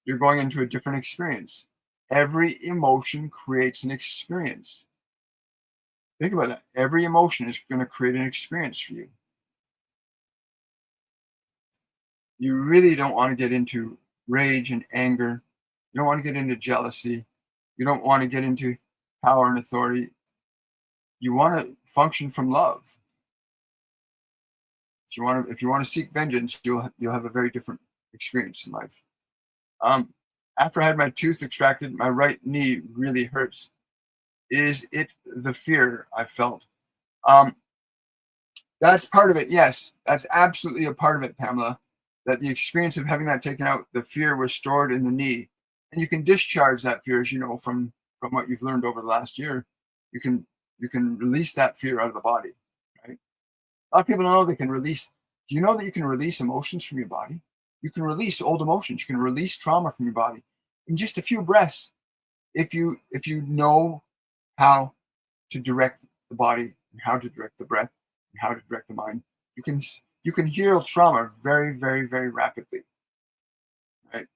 you're going into a different experience. Every emotion creates an experience. Think about that. Every emotion is going to create an experience for you. You really don't want to get into rage and anger. You don't want to get into jealousy. You don't want to get into power and authority. You want to function from love. If you want to seek vengeance, you'll have a very different experience in life. Um, After I had my tooth extracted, my right knee really hurts. Is it the fear I felt? Um, that's part of it. Yes, that's absolutely a part of it, Pamela. That the experience of having that taken out, the fear was stored in the knee, and you can discharge that fear, as you know from what you've learned over the last year. You can you can release that fear out of the body. Right? A lot of people don't know they can release. Do you know that you can release emotions from your body? You can release old emotions. You can release trauma from your body in just a few breaths. If you know how to direct the body and how to direct the breath and how to direct the mind, you can heal trauma very, very, very rapidly. Right?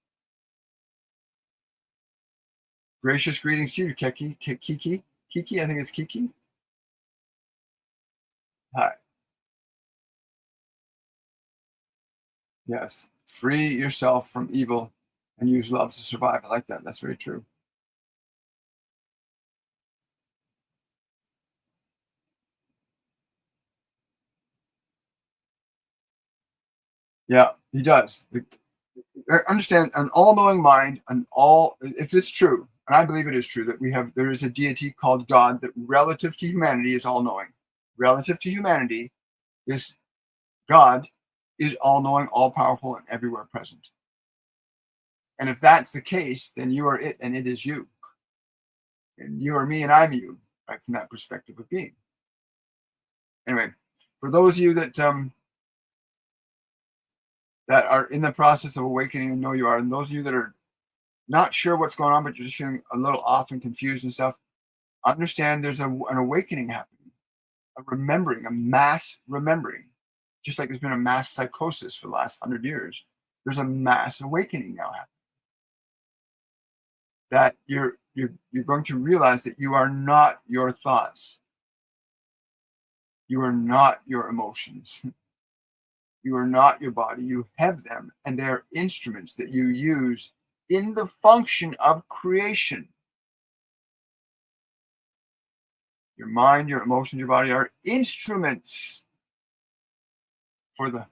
Gracious greetings to you, Kiki. I think it's Kiki. Hi. Yes. Free yourself from evil and use love to survive. I like that. That's very true. Yeah, he does. Understand an all-knowing mind, if it's true, and I believe it is true that there is a deity called God that relative to humanity is all-knowing. Relative to humanity, this God is all-knowing, all-powerful, and everywhere present. And if that's the case, then you are it and it is you. And you are me and I'm you, right? From that perspective of being. Anyway, for those of you that are in the process of awakening and know you are, and those of you that are not sure what's going on, but you're just feeling a little off and confused and stuff, understand there's an awakening happening, a remembering, a mass remembering. Just like there's been a mass psychosis for the last 100 years, there's a mass awakening now happening. that you're going to realize that you are not your thoughts. You are not your emotions. You are not your body. You have them, and they are instruments that you use in the function of creation. Your mind, your emotions, your body are instruments for the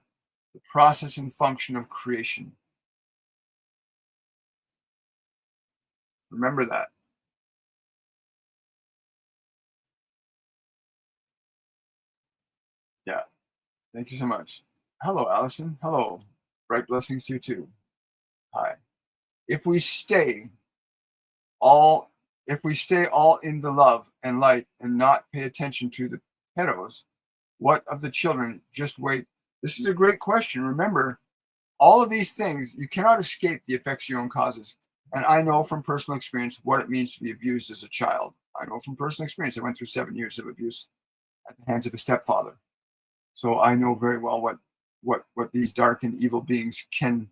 process and function of creation. Remember that. Yeah. Thank you so much. Hello, Allison. Hello. Bright blessings to you too. Hi. If we stay all if we stay all in the love and light and not pay attention to the pedos, what of the children? Just wait. This is a great question. Remember, all of these things, you cannot escape the effects of your own causes. And I know from personal experience what it means to be abused as a child. I know from personal experience. I went through 7 years of abuse at the hands of a stepfather. So I know very well what these dark and evil beings can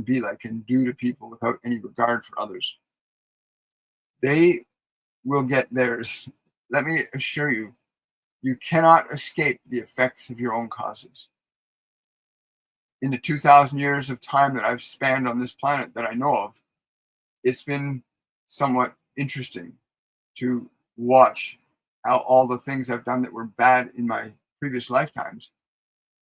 be like and do to people without any regard for others. They will get theirs. Let me assure you, you cannot escape the effects of your own causes. In the 2,000 years of time that I've spanned on this planet that I know of, it's been somewhat interesting to watch how all the things I've done that were bad in my previous lifetimes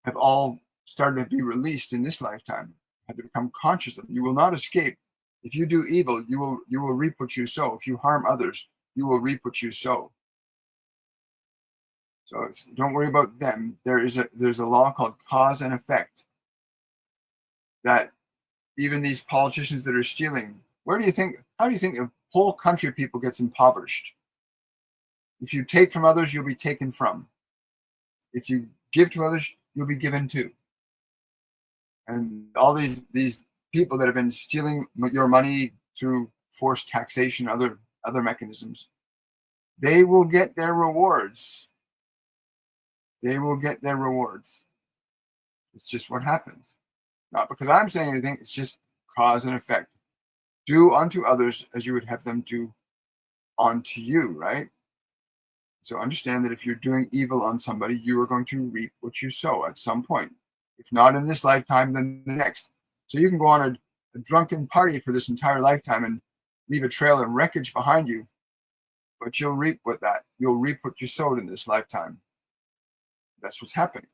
have all started to be released in this lifetime. I had to become conscious of them. You will not escape. If you do evil, you will reap what you sow. If you harm others, you will reap what you sow. So don't worry about them. There's a law called cause and effect that even these politicians that are stealing, how do you think a whole country of people gets impoverished? If you take from others, you'll be taken from. If you give to others, you'll be given to. And all these people that have been stealing your money through forced taxation, other mechanisms, they will get their rewards. They will get their rewards. It's just what happens. Not because I'm saying anything, it's just cause and effect. Do unto others as you would have them do unto you, right? So understand that if you're doing evil on somebody, you are going to reap what you sow at some point. If not in this lifetime, then the next. So you can go on a drunken party for this entire lifetime and leave a trail of wreckage behind you, but you'll reap you'll reap what you sowed in this lifetime. That's what's happening.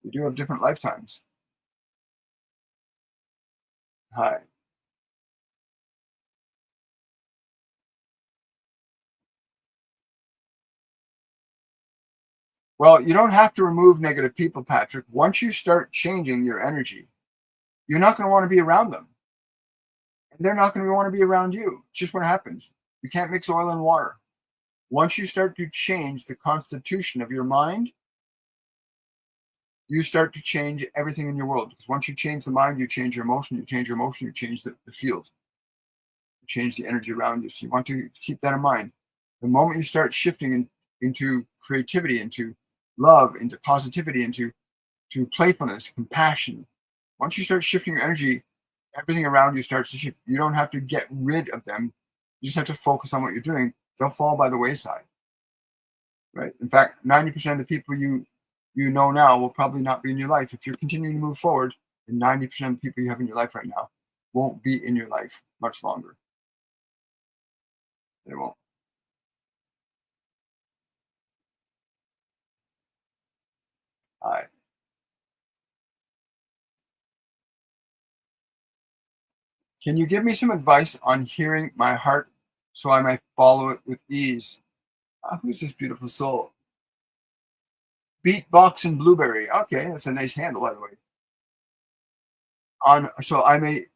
We do have different lifetimes. Hi. Well, you don't have to remove negative people, Patrick. Once you start changing your energy, you're not going to want to be around them. And they're not going to want to be around you. It's just what happens. You can't mix oil and water. Once you start to change the constitution of your mind, you start to change everything in your world. Because once you change the mind, you change your emotion. You change your emotion, you change the field. You change the energy around you. So you want to keep that in mind. The moment you start shifting into creativity, into love, into positivity, into playfulness, compassion, once you start shifting your energy, everything around you starts to shift. You don't have to get rid of them. You just have to focus on what you're doing. They'll fall by the wayside, right? In fact, 90% of the people you know now will probably not be in your life. If you're continuing to move forward, then 90% of the people you have in your life right now won't be in your life much longer. They won't. All right. Can you give me some advice on hearing my heart so I might follow it with ease? Who's this beautiful soul? Beatbox and Blueberry. Okay, that's a nice handle, by the way. So I may,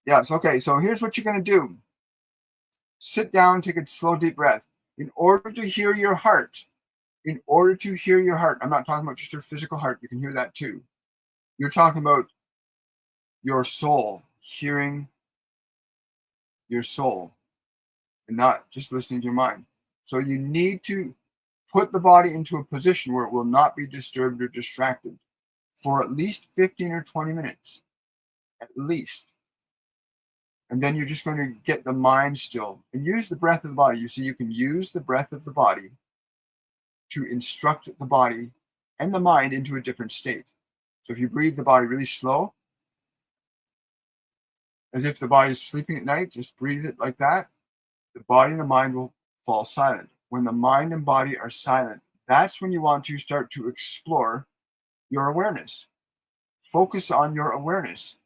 yes. Okay, so here's what you're gonna do. Sit down, take a slow, deep breath. In order to hear your heart, I'm not talking about just your physical heart. You can hear that too. You're talking about your soul, hearing your soul, and not just listening to your mind. So you need to put the body into a position where it will not be disturbed or distracted for at least 15 or 20 minutes, at least. And then you're just going to get the mind still and use the breath of the body. You see, you can use the breath of the body to instruct the body and the mind into a different state. So if you breathe the body really slow, as if the body is sleeping at night, just breathe it like that, the body and the mind will fall silent. When the mind and body are silent, that's when you want to start to explore your awareness. Focus on your awareness,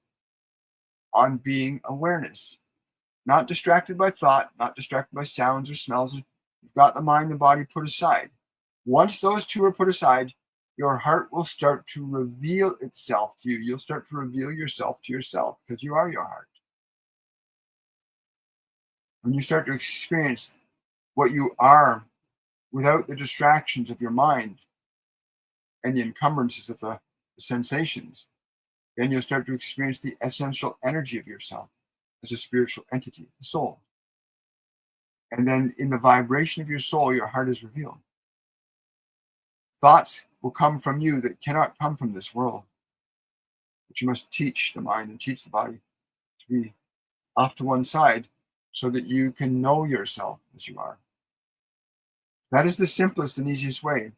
on being awareness. Not distracted by thought, not distracted by sounds or smells. You've got the mind and body put aside. Once those two are put aside, your heart will start to reveal itself to you. You'll start to reveal yourself to yourself because you are your heart. When you start to experience what you are without the distractions of your mind and the encumbrances of the sensations, then you'll start to experience the essential energy of yourself as a spiritual entity, the soul. And then in the vibration of your soul, your heart is revealed. Thoughts will come from you that cannot come from this world. But you must teach the mind and teach the body to be off to one side so that you can know yourself as you are. That is the simplest and easiest way.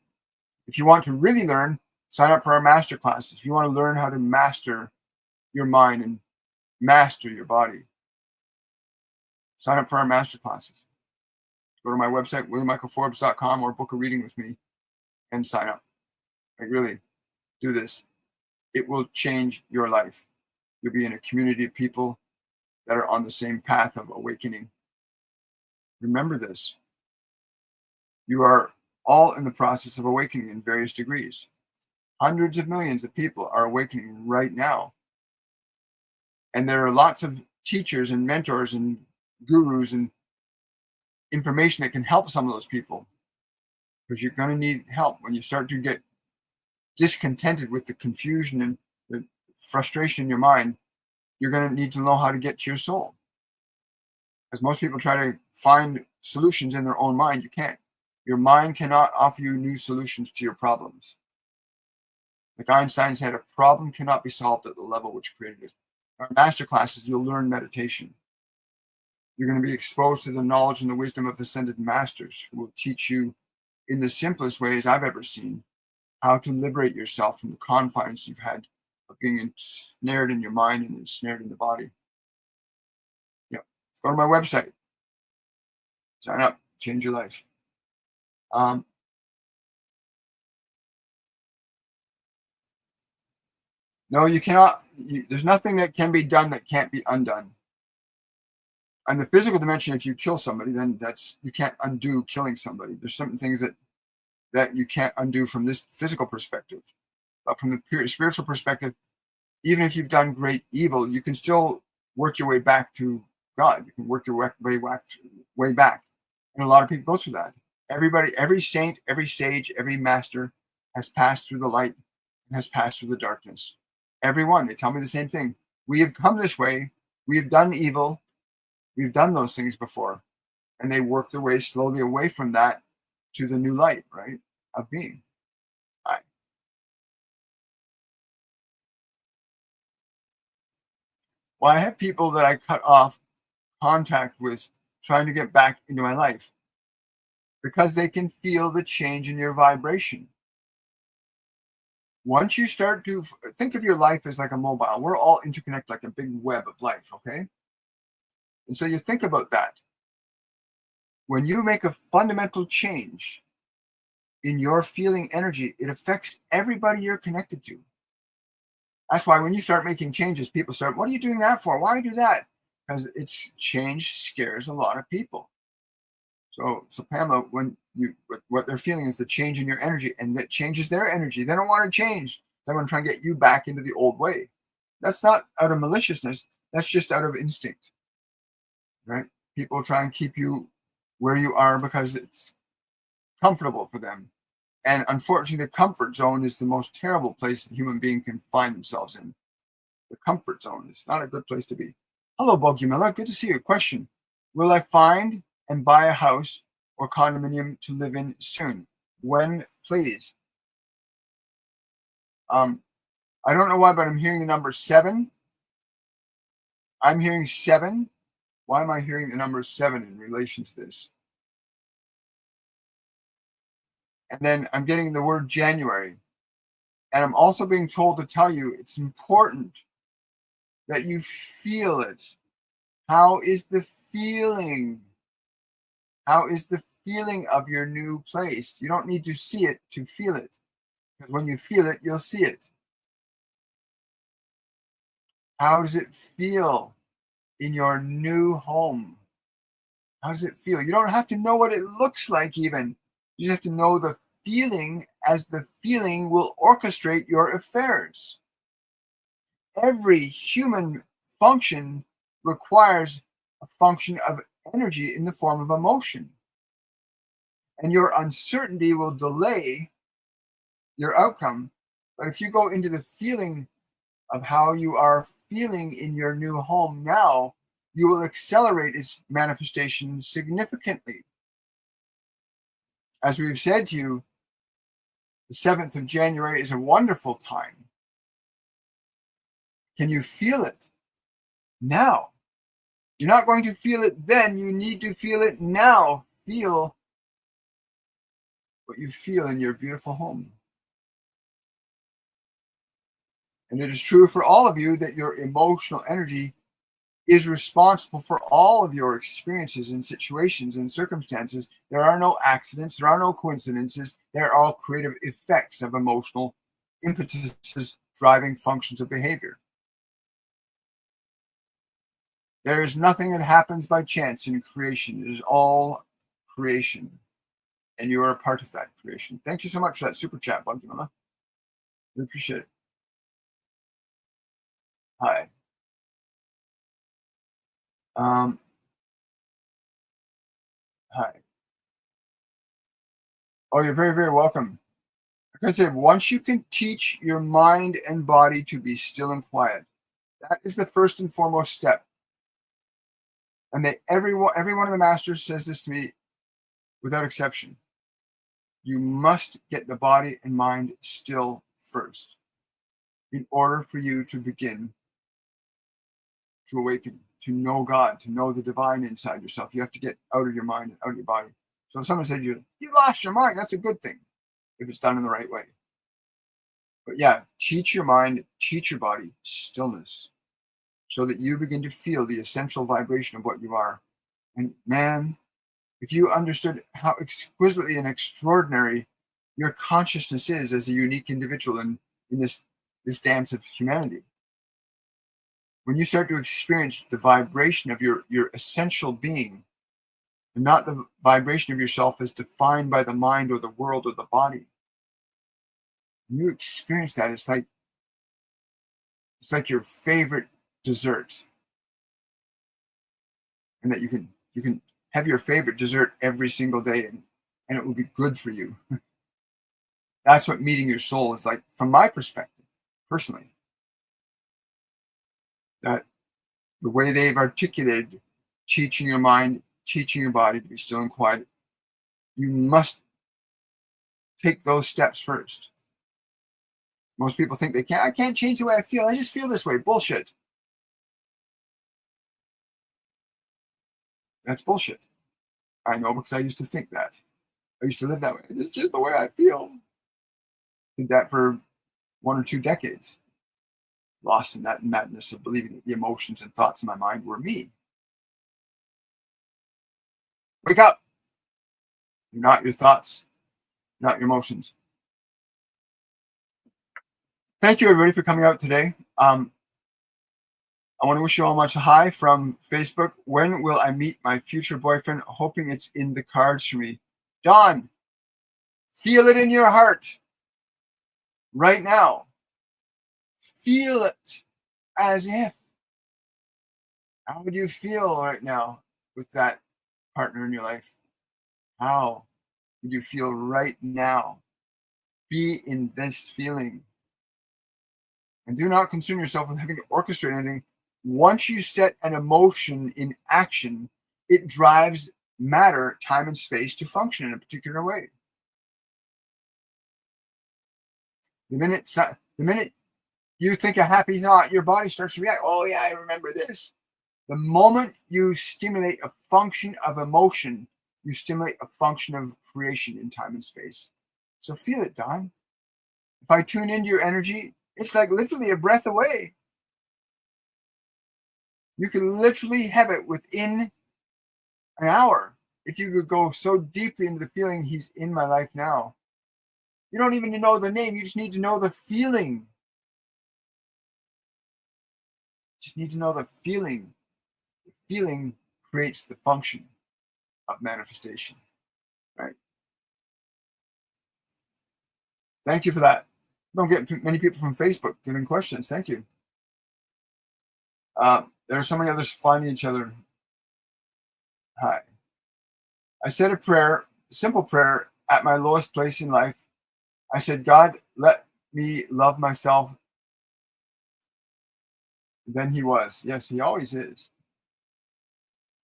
If you want to really learn, sign up for our master classes. If you want to learn how to master your mind and master your body, sign up for our master classes. Go to my website, williammichaelforbes.com, or book a reading with me and sign up. Like, really, do this. It will change your life. You'll be in a community of people that are on the same path of awakening. Remember this. You are all in the process of awakening in various degrees. Hundreds of millions of people are awakening right now. And there are lots of teachers and mentors and gurus and information that can help some of those people, because you're going to need help when you start to get discontented with the confusion and the frustration in your mind. You're going to need to know how to get to your soul, because most people try to find solutions in their own mind. You can't. Your mind cannot offer you new solutions to your problems. Like Einstein said, a problem cannot be solved at the level which created it. In our master classes, you'll learn meditation. You're going to be exposed to the knowledge and the wisdom of ascended masters who will teach you in the simplest ways I've ever seen how to liberate yourself from the confines you've had of being ensnared in your mind and ensnared in the body. Yep. Go to my website. Sign up. Change your life. No, you cannot. There's nothing that can be done that can't be undone. On the physical dimension, if you kill somebody, then you can't undo killing somebody. There's certain things that you can't undo from this physical perspective. But from the pure spiritual perspective, even if you've done great evil, you can still work your way back to God. You can work your way back. And a lot of people go through that. Everybody, every saint, every sage, every master has passed through the light and has passed through the darkness. Everyone, they tell me the same thing. We have come this way. We have done evil. We've done those things before. And they work their way slowly away from that to the new light, right, of being. Right. Well, I have people that I cut off contact with trying to get back into my life because they can feel the change in your vibration. Once you start to think of your life as like a mobile, we're all interconnected like a big web of life, okay? And so you think about that. When you make a fundamental change in your feeling energy, it affects everybody you're connected to. That's why when you start making changes, people start, what are you doing that for? Why do that? Because it's change scares a lot of people. So Pamela, what they're feeling is the change in your energy, and that changes their energy. They don't want to change. They want to try and get you back into the old way. That's not out of maliciousness. That's just out of instinct, right? People try and keep you where you are because it's comfortable for them. And unfortunately, the comfort zone is the most terrible place a human being can find themselves in. The comfort zone is not a good place to be. Hello, Bogumila. Good to see you. Question. Will I find and buy a house or condominium to live in soon? When, please? I don't know why, but I'm hearing the number 7. I'm hearing 7. Why am I hearing the number 7 in relation to this? And then I'm getting the word January. And I'm also being told to tell you it's important that you feel it. How is the feeling? How is the feeling of your new place? You don't need to see it to feel it, because when you feel it, you'll see it. How does it feel in your new home? How does it feel? You don't have to know what it looks like, even. You just have to know the feeling, as the feeling will orchestrate your affairs. Every human function requires a function of energy in the form of emotion. And your uncertainty will delay your outcome. But if you go into the feeling of how you are feeling in your new home now, you will accelerate its manifestation significantly. As we've said to you, the 7th of January is a wonderful time. Can you feel it now? You're not going to feel it then. You need to feel it now. Feel what you feel in your beautiful home. And it is true for all of you that your emotional energy is responsible for all of your experiences and situations and circumstances. There are no accidents. There are no coincidences. They're all creative effects of emotional impetuses driving functions of behavior. There is nothing that happens by chance in creation. It is all creation. And you are a part of that creation. Thank you so much for that super chat, Bugdamilla. We appreciate it. Hi. Hi. Oh, you're very, very welcome. Like I said, once you can teach your mind and body to be still and quiet, that is the first and foremost step. And every one of the masters says this to me without exception. You must get the body and mind still first in order for you to begin to awaken, to know God, to know the divine inside yourself. You have to get out of your mind and out of your body. So if someone said you lost your mind, that's a good thing if it's done in the right way. But yeah, teach your mind, teach your body stillness so that you begin to feel the essential vibration of what you are. And man, if you understood how exquisitely and extraordinary your consciousness is as a unique individual in this dance of humanity, when you start to experience the vibration of your essential being, and not the vibration of yourself as defined by the mind or the world or the body, when you experience that, it's like your favorite dessert, and that you can have your favorite dessert every single day, and it will be good for you. That's what meeting your soul is like, from my perspective, personally. That the way they've articulated teaching your mind, teaching your body to be still and quiet, you must take those steps first. Most people think I can't change the way I feel. I just feel this way. Bullshit. That's bullshit. I know, because I used to think that. I used to live that way. It's just the way I feel. Did that for 1 or 2 decades. Lost in that madness of believing that the emotions and thoughts in my mind were me. Wake up. You're not your thoughts, not your emotions. Thank you, everybody, for coming out today. I want to wish you all much hi from Facebook. When will I meet my future boyfriend? Hoping it's in the cards for me. Don, feel it in your heart right now. Feel it as if. How would you feel right now with that partner in your life? How would you feel right now? Be in this feeling. And do not concern yourself with having to orchestrate anything. Once you set an emotion in action, it drives matter, time, and space to function in a particular way. The minute you think a happy thought, your body starts to react. Oh yeah, I remember this. The moment you stimulate a function of emotion, you stimulate a function of creation in time and space. So feel it, Don. If I tune into your energy, it's like literally a breath away. You can literally have it within an hour. If you could go so deeply into the feeling, he's in my life now. You don't even know the name. You just need to know the feeling. Just need to know the feeling. The feeling creates the function of manifestation. Right? Thank you for that. Don't get many people from Facebook giving questions. Thank you. There are so many others finding each other. Hi. I said a prayer, a simple prayer, at my lowest place in life. I said, God, let me love myself. Then he was. Yes, he always is.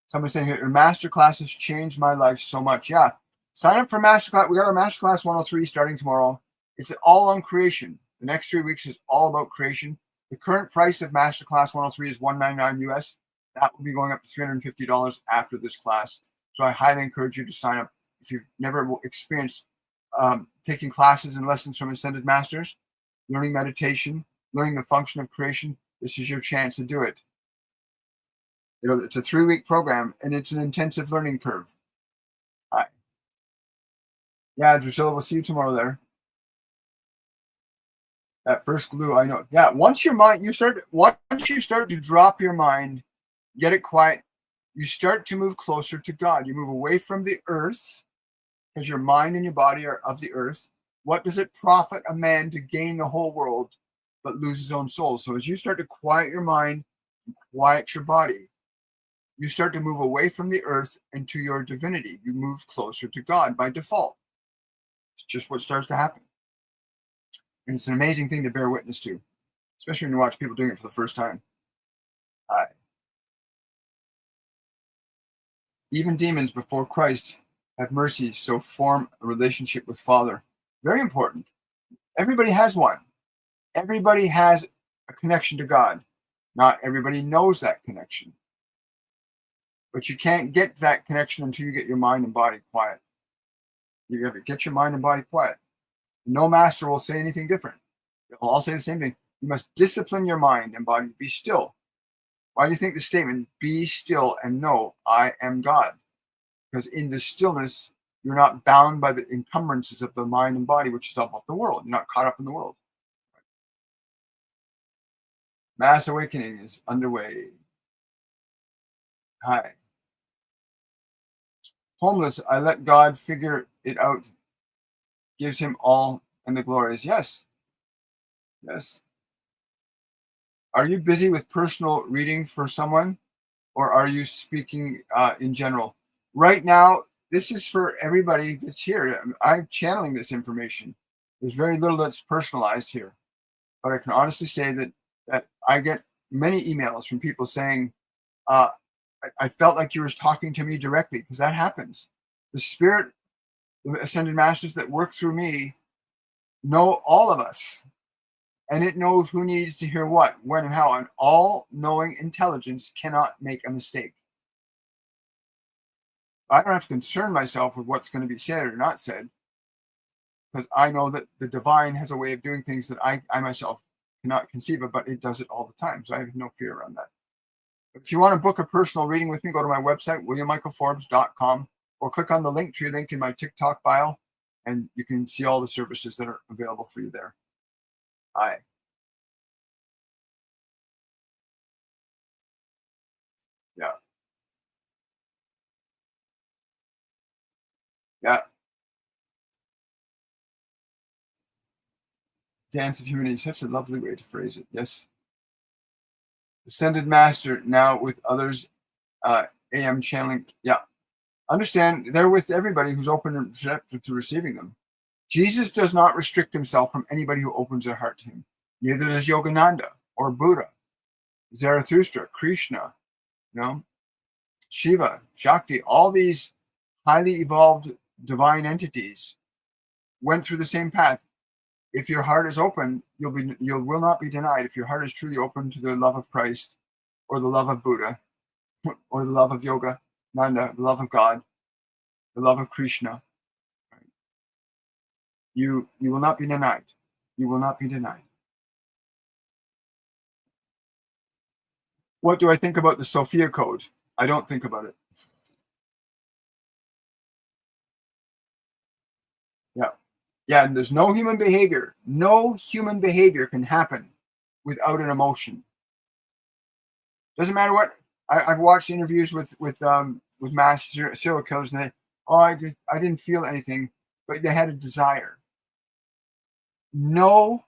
Somebody's saying here, your master classes changed my life so much. Yeah. Sign up for masterclass. We got our masterclass 103 starting tomorrow. It's all on creation. The next 3 weeks is all about creation. The current price of masterclass 103 is $199 US. That will be going up to $350 after this class. So I highly encourage you to sign up if you've never experienced taking classes and lessons from ascended masters, learning meditation, learning the function of creation. This is your chance to do it. It's a 3-week program, and it's an intensive learning curve. Hi. Yeah, Drusilla, we'll see you tomorrow there. That first glue, I know. Yeah, once you start to drop your mind, get it quiet, you start to move closer to God. You move away from the earth, because your mind and your body are of the earth. What does it profit a man to gain the whole world but lose his own soul? So as you start to quiet your mind, quiet your body, you start to move away from the earth into your divinity. You move closer to God by default. It's just what starts to happen. And it's an amazing thing to bear witness to, especially when you watch people doing it for the first time. Even demons before Christ have mercy, so form a relationship with Father. Very important. Everybody has one. Everybody has a connection to God. Not everybody knows that connection. But you can't get that connection until you get your mind and body quiet. You got to get your mind and body quiet. No master will say anything different. They'll all say the same thing. You must discipline your mind and body. Be still. Why do you think the statement, be still and know I am God? Because in the stillness, you're not bound by the encumbrances of the mind and body, which is all about the world. You're not caught up in the world. Mass awakening is underway. Hi. Homeless, I let God figure it out. Gives him all and the glories. Yes. Yes. Are you busy with personal reading for someone, or are you speaking in general? Right now, this is for everybody that's here. I'm channeling this information. There's very little that's personalized here. But I can honestly say that I get many emails from people saying, I felt like you were talking to me directly, because that happens. The spirit, the ascended masters that work through me know all of us. And it knows who needs to hear what, when, and how. And all-knowing intelligence cannot make a mistake. I don't have to concern myself with what's going to be said or not said, because I know that the divine has a way of doing things that I myself cannot conceive of, but it does it all the time. So I have no fear around that. If you want to book a personal reading with me, go to my website, williammichaelforbes.com, or click on the Linktree link in my TikTok bio, and you can see all the services that are available for you there. Hi. Yeah. Yeah. Dance of humanity, such a lovely way to phrase it. Yes. Ascended Master, now with others, AM channeling. Yeah. Understand, they're with everybody who's open and receptive to receiving them. Jesus does not restrict himself from anybody who opens their heart to him. Neither does Yogananda or Buddha, Zarathustra, Krishna, Shiva, Shakti. All these highly evolved divine entities went through the same path. If your heart is open, you will not be denied. If your heart is truly open to the love of Christ or the love of Buddha, or the love of yoga, Nanda, the love of God, the love of Krishna. Right? You will not be denied. You will not be denied. What do I think about the Sophia Code? I don't think about it. Yeah. Yeah, and there's no human behavior. No human behavior can happen without an emotion. Doesn't matter what. I've watched interviews with mass serial killers, and I didn't feel anything, but they had a desire. No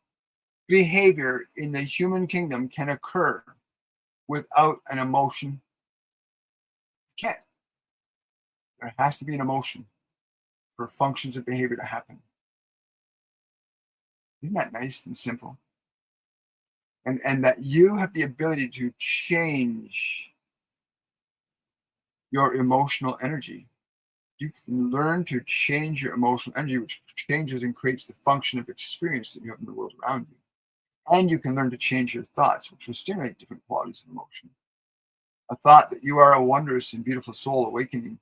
behavior in the human kingdom can occur without an emotion. It can't. There has to be an emotion for functions of behavior to happen. Isn't that nice and simple? And that you have the ability to change your emotional energy. You can learn to change your emotional energy, which changes and creates the function of experience that you have in the world around you. And you can learn to change your thoughts, which will stimulate different qualities of emotion. A thought that you are a wondrous and beautiful soul awakening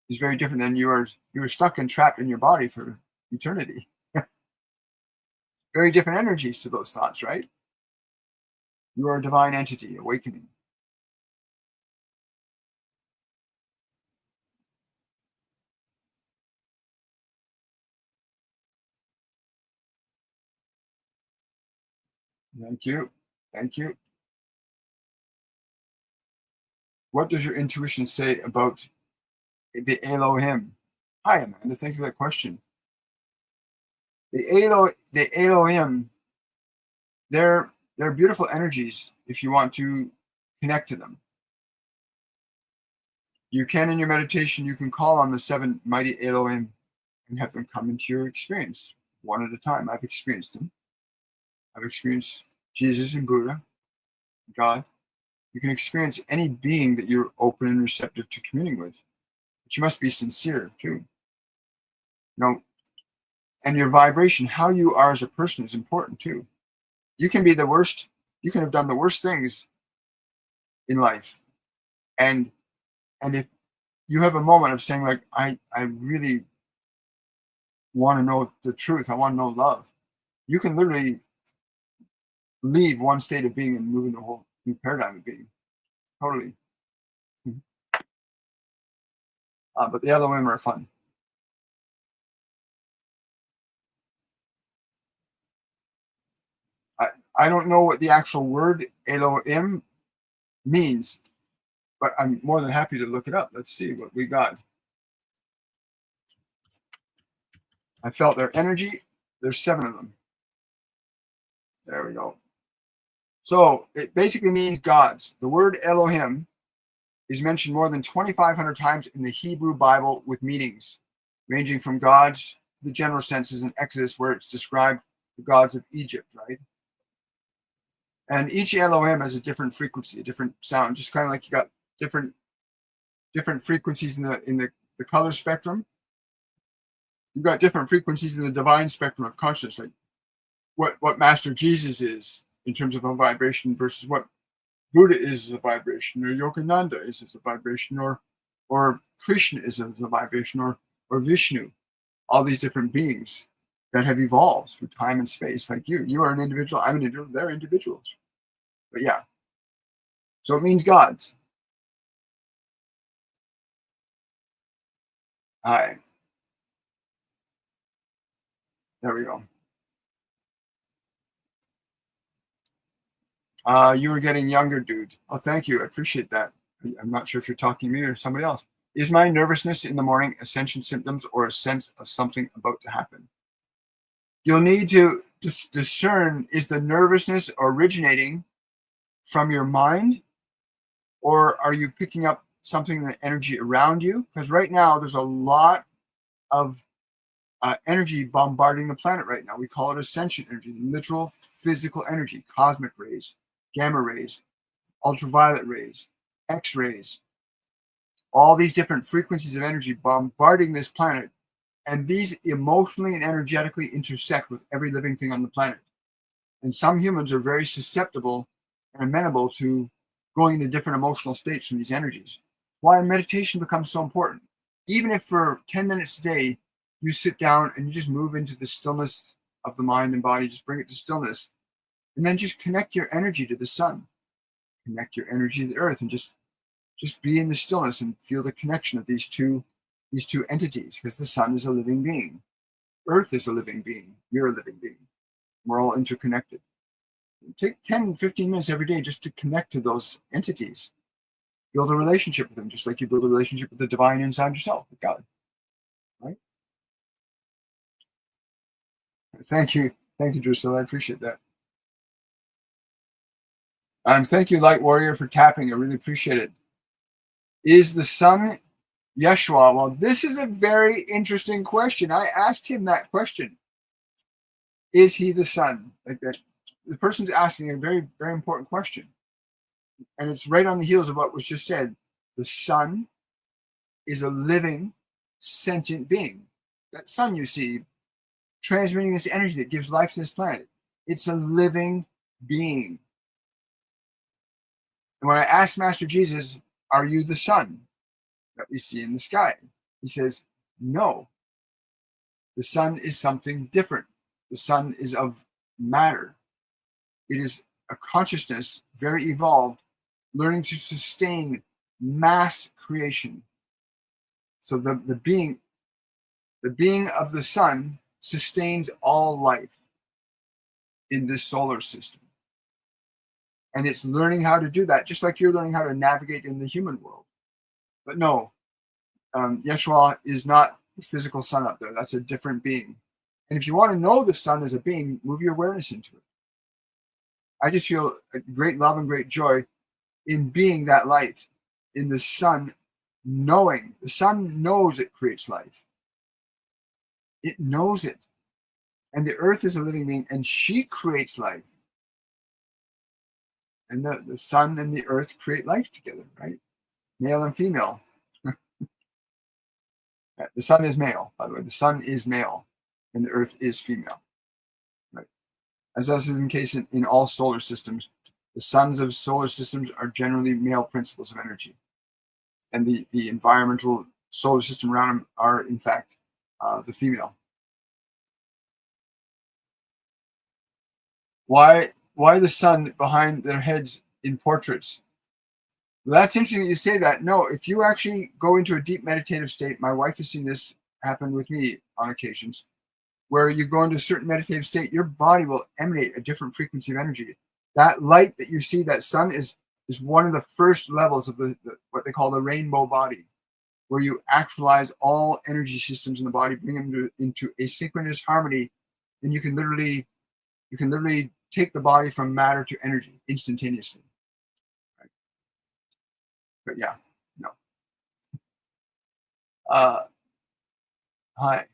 is very different than you are stuck and trapped in your body for eternity. Very different energies to those thoughts, right? You are a divine entity awakening. Thank you. Thank you. What does your intuition say about the Elohim? Hi, Amanda. Thank you for that question. The Elohim, they're beautiful energies if you want to connect to them. You can, in your meditation, you can call on the seven mighty Elohim and have them come into your experience one at a time. I've experienced them. I've experienced Jesus and Buddha, God. You can experience any being that you're open and receptive to communing with. But you must be sincere too. And your vibration, how you are as a person, is important too. You can be the worst, you can have done the worst things in life. And if you have a moment of saying, like, I really want to know the truth, I want to know love, you can literally leave one state of being and move into a whole new paradigm of being. Totally. But the other women are fun. I don't know what the actual word Elohim means, but I'm more than happy to look it up. Let's see what we got. I felt their energy. There's 7 of them. There we go. So it basically means gods. The word Elohim is mentioned more than 2,500 times in the Hebrew Bible with meanings ranging from gods to the general senses in Exodus, where it's described the gods of Egypt, right? And each Elohim has a different frequency, a different sound, just kind of like you got different frequencies in the color spectrum. You've got different frequencies in the divine spectrum of consciousness, like what Master Jesus is in terms of a vibration versus what Buddha is as a vibration, or Yogananda is as a vibration, or Krishna is as a vibration, or Vishnu. All these different beings that have evolved through time and space, like you. You are an individual, I'm an individual, they're individuals. But yeah. So it means gods. Hi. There we go. You were getting younger, dude. Oh, thank you. I appreciate that. I'm not sure if you're talking to me or somebody else. Is my nervousness in the morning ascension symptoms or a sense of something about to happen? You'll need to discern, is the nervousness originating from your mind, or are you picking up something in the energy around you? Because right now there's a lot of energy bombarding the planet right now. We call it ascension energy, literal physical energy, cosmic rays, gamma rays, ultraviolet rays, X-rays, all these different frequencies of energy bombarding this planet. And these emotionally and energetically intersect with every living thing on the planet. And some humans are very susceptible and amenable to going into different emotional states from these energies. Why meditation becomes so important. Even if for 10 minutes a day, you sit down and you just move into the stillness of the mind and body, just bring it to stillness, and then just connect your energy to the sun, connect your energy to the earth, and just be in the stillness and feel the connection of these two entities, because the sun is a living being, earth is a living being, you're a living being, we're all interconnected. Take 10, 15 minutes every day just to connect to those entities. Build a relationship with them, just like you build a relationship with the divine inside yourself, with God. Right? Thank you. Thank you, Drusilla. I appreciate that. Thank you, Light Warrior, for tapping. I really appreciate it. Is the sun Yeshua? Well, this is a very interesting question. I asked him that question. Is he the sun? Like that. The person's asking a very, very important question. And it's right on the heels of what was just said. The sun is a living, sentient being. That sun you see, transmitting this energy that gives life to this planet, it's a living being. And when I asked Master Jesus, are you the sun that we see in the sky? He says, no. The sun is something different. The sun is of matter. It is a consciousness, very evolved, learning to sustain mass creation. So the being of the sun sustains all life in this solar system. And it's learning how to do that, just like you're learning how to navigate in the human world. But no, Yeshua is not the physical sun up there. That's a different being. And if you want to know the sun as a being, move your awareness into it. I just feel a great love and great joy in being that light, in the sun, knowing. The sun knows it creates life. It knows it. And the earth is a living being, and she creates life. And the sun and the earth create life together, right? Male and female. The sun is male, by the way. The sun is male, and the earth is female. Right? As this is the case in all solar systems, the suns of solar systems are generally male principles of energy. And the environmental solar system around them are, in fact, the female. Why the sun behind their heads in portraits? Well, that's interesting that you say that. No, if you actually go into a deep meditative state, my wife has seen this happen with me on occasions, where you go into a certain meditative state, your body will emanate a different frequency of energy. That light that you see, that sun, is one of the first levels of the what they call the rainbow body, where you actualize all energy systems in the body, bring them into asynchronous harmony, and you can literally take the body from matter to energy instantaneously. Right? But yeah, no. Hi.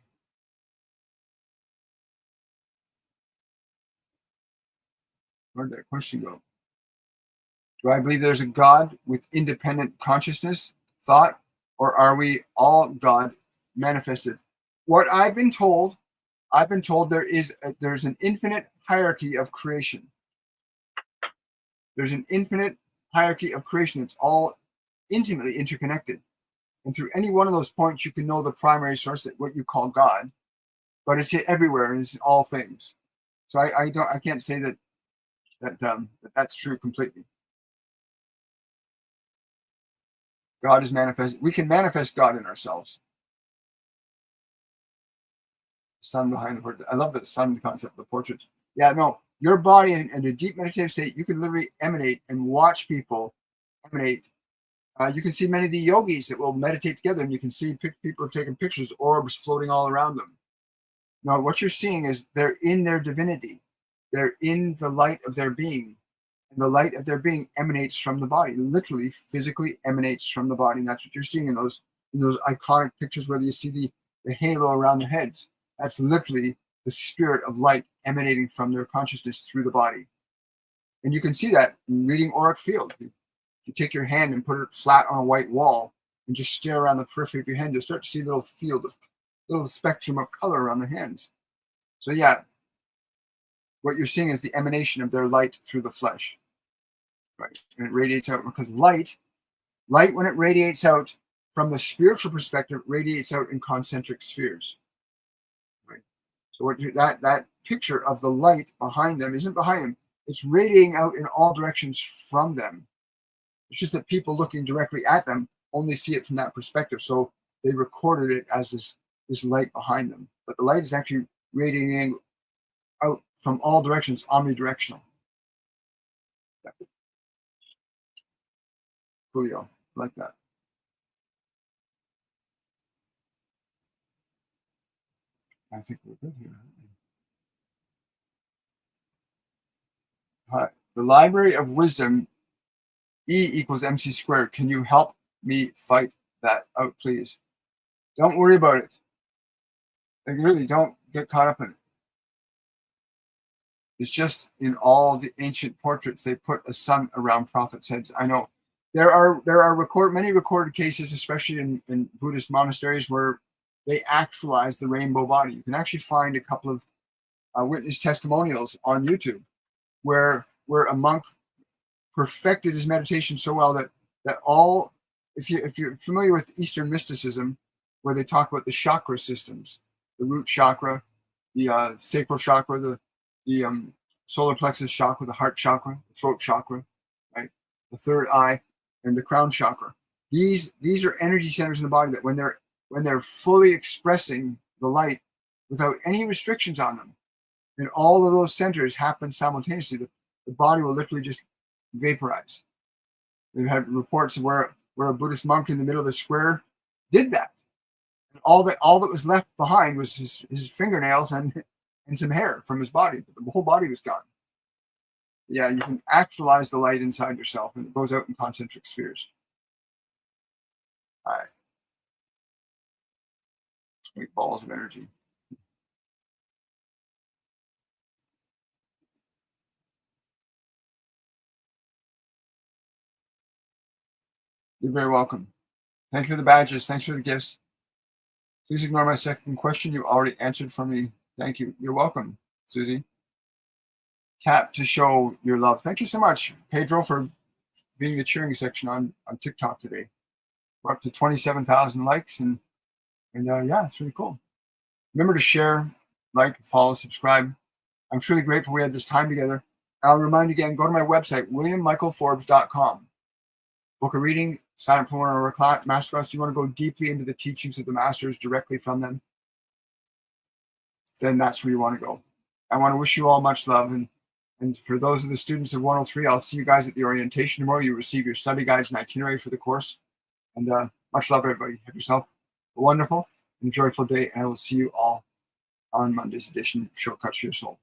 Where'd that question go? Do I believe there's a God with independent consciousness, thought, or are we all God manifested? What I've been told there's an infinite hierarchy of creation. There's an infinite hierarchy of creation. It's all intimately interconnected. And through any one of those points, you can know the primary source, that what you call God, but it's everywhere and it's in all things. So I can't say that's true completely. God is manifest. We can manifest God in ourselves. Sun behind the portrait. I love the sun concept of the portrait. Yeah, no, your body in a deep meditative state, you can literally emanate and watch people emanate. You can see many of the yogis that will meditate together, and you can see people have taken pictures, orbs floating all around them. Now, what you're seeing is they're in their divinity. They're in the light of their being. And the light of their being emanates from the body, literally, physically emanates from the body. And that's what you're seeing in those iconic pictures where you see the halo around their heads. That's literally the spirit of light emanating from their consciousness through the body. And you can see that in reading auric field. If you take your hand and put it flat on a white wall and just stare around the periphery of your hand, you'll start to see a little spectrum of color around the hands. So yeah, what you're seeing is the emanation of their light through the flesh. right? And it radiates out because light, when it radiates out from the spiritual perspective, radiates out in concentric spheres, right? So that picture of the light behind them isn't behind them; it's radiating out in all directions from them. It's just that people looking directly at them only see it from that perspective, so they recorded it as this light behind them. But the light is actually radiating out from all directions, omnidirectional. Coolio, like that. I think we're good here. All right. The Library of Wisdom, E equals MC squared. Can you help me fight that out, please? Don't worry about it. Like, really, don't get caught up in it. It's just in all the ancient portraits, they put a sun around prophets' heads. I know there are many recorded cases, especially in Buddhist monasteries, where they actualize the rainbow body. You can actually find a couple of witness testimonials on YouTube where a monk perfected his meditation so well that all, if you're familiar with Eastern mysticism, where they talk about the chakra systems, the root chakra, the sacral chakra, the solar plexus chakra, the heart chakra, the throat chakra, right, the third eye, and the crown chakra. These are energy centers in the body that when they're fully expressing the light without any restrictions on them, and all of those centers happen simultaneously, the body will literally just vaporize. They've had reports of where a Buddhist monk in the middle of the square did that. And all that was left behind was his fingernails and some hair from his body. The whole body was gone. Yeah, you can actualize the light inside yourself, and it goes out in concentric spheres. All right. Big balls of energy. You're very welcome. Thank you for the badges. Thanks for the gifts. Please ignore my second question. You already answered for me. Thank you. You're welcome, Susie. Tap to show your love. Thank you so much, Pedro, for being the cheering section on TikTok today. We're up to 27,000 likes, and yeah, it's really cool. Remember to share, like, follow, subscribe. I'm truly grateful we had this time together. I'll remind you again, go to my website, williammichaelforbes.com. Book a reading, sign up for one of our masterclass. You want to go deeply into the teachings of the masters directly from them, then that's where you want to go. I want to wish you all much love. And for those of the students of 103, I'll see you guys at the orientation tomorrow. You receive your study guides and itinerary for the course. And much love, everybody. Have yourself a wonderful and joyful day. And I will see you all on Monday's edition of Shortcuts for Your Soul.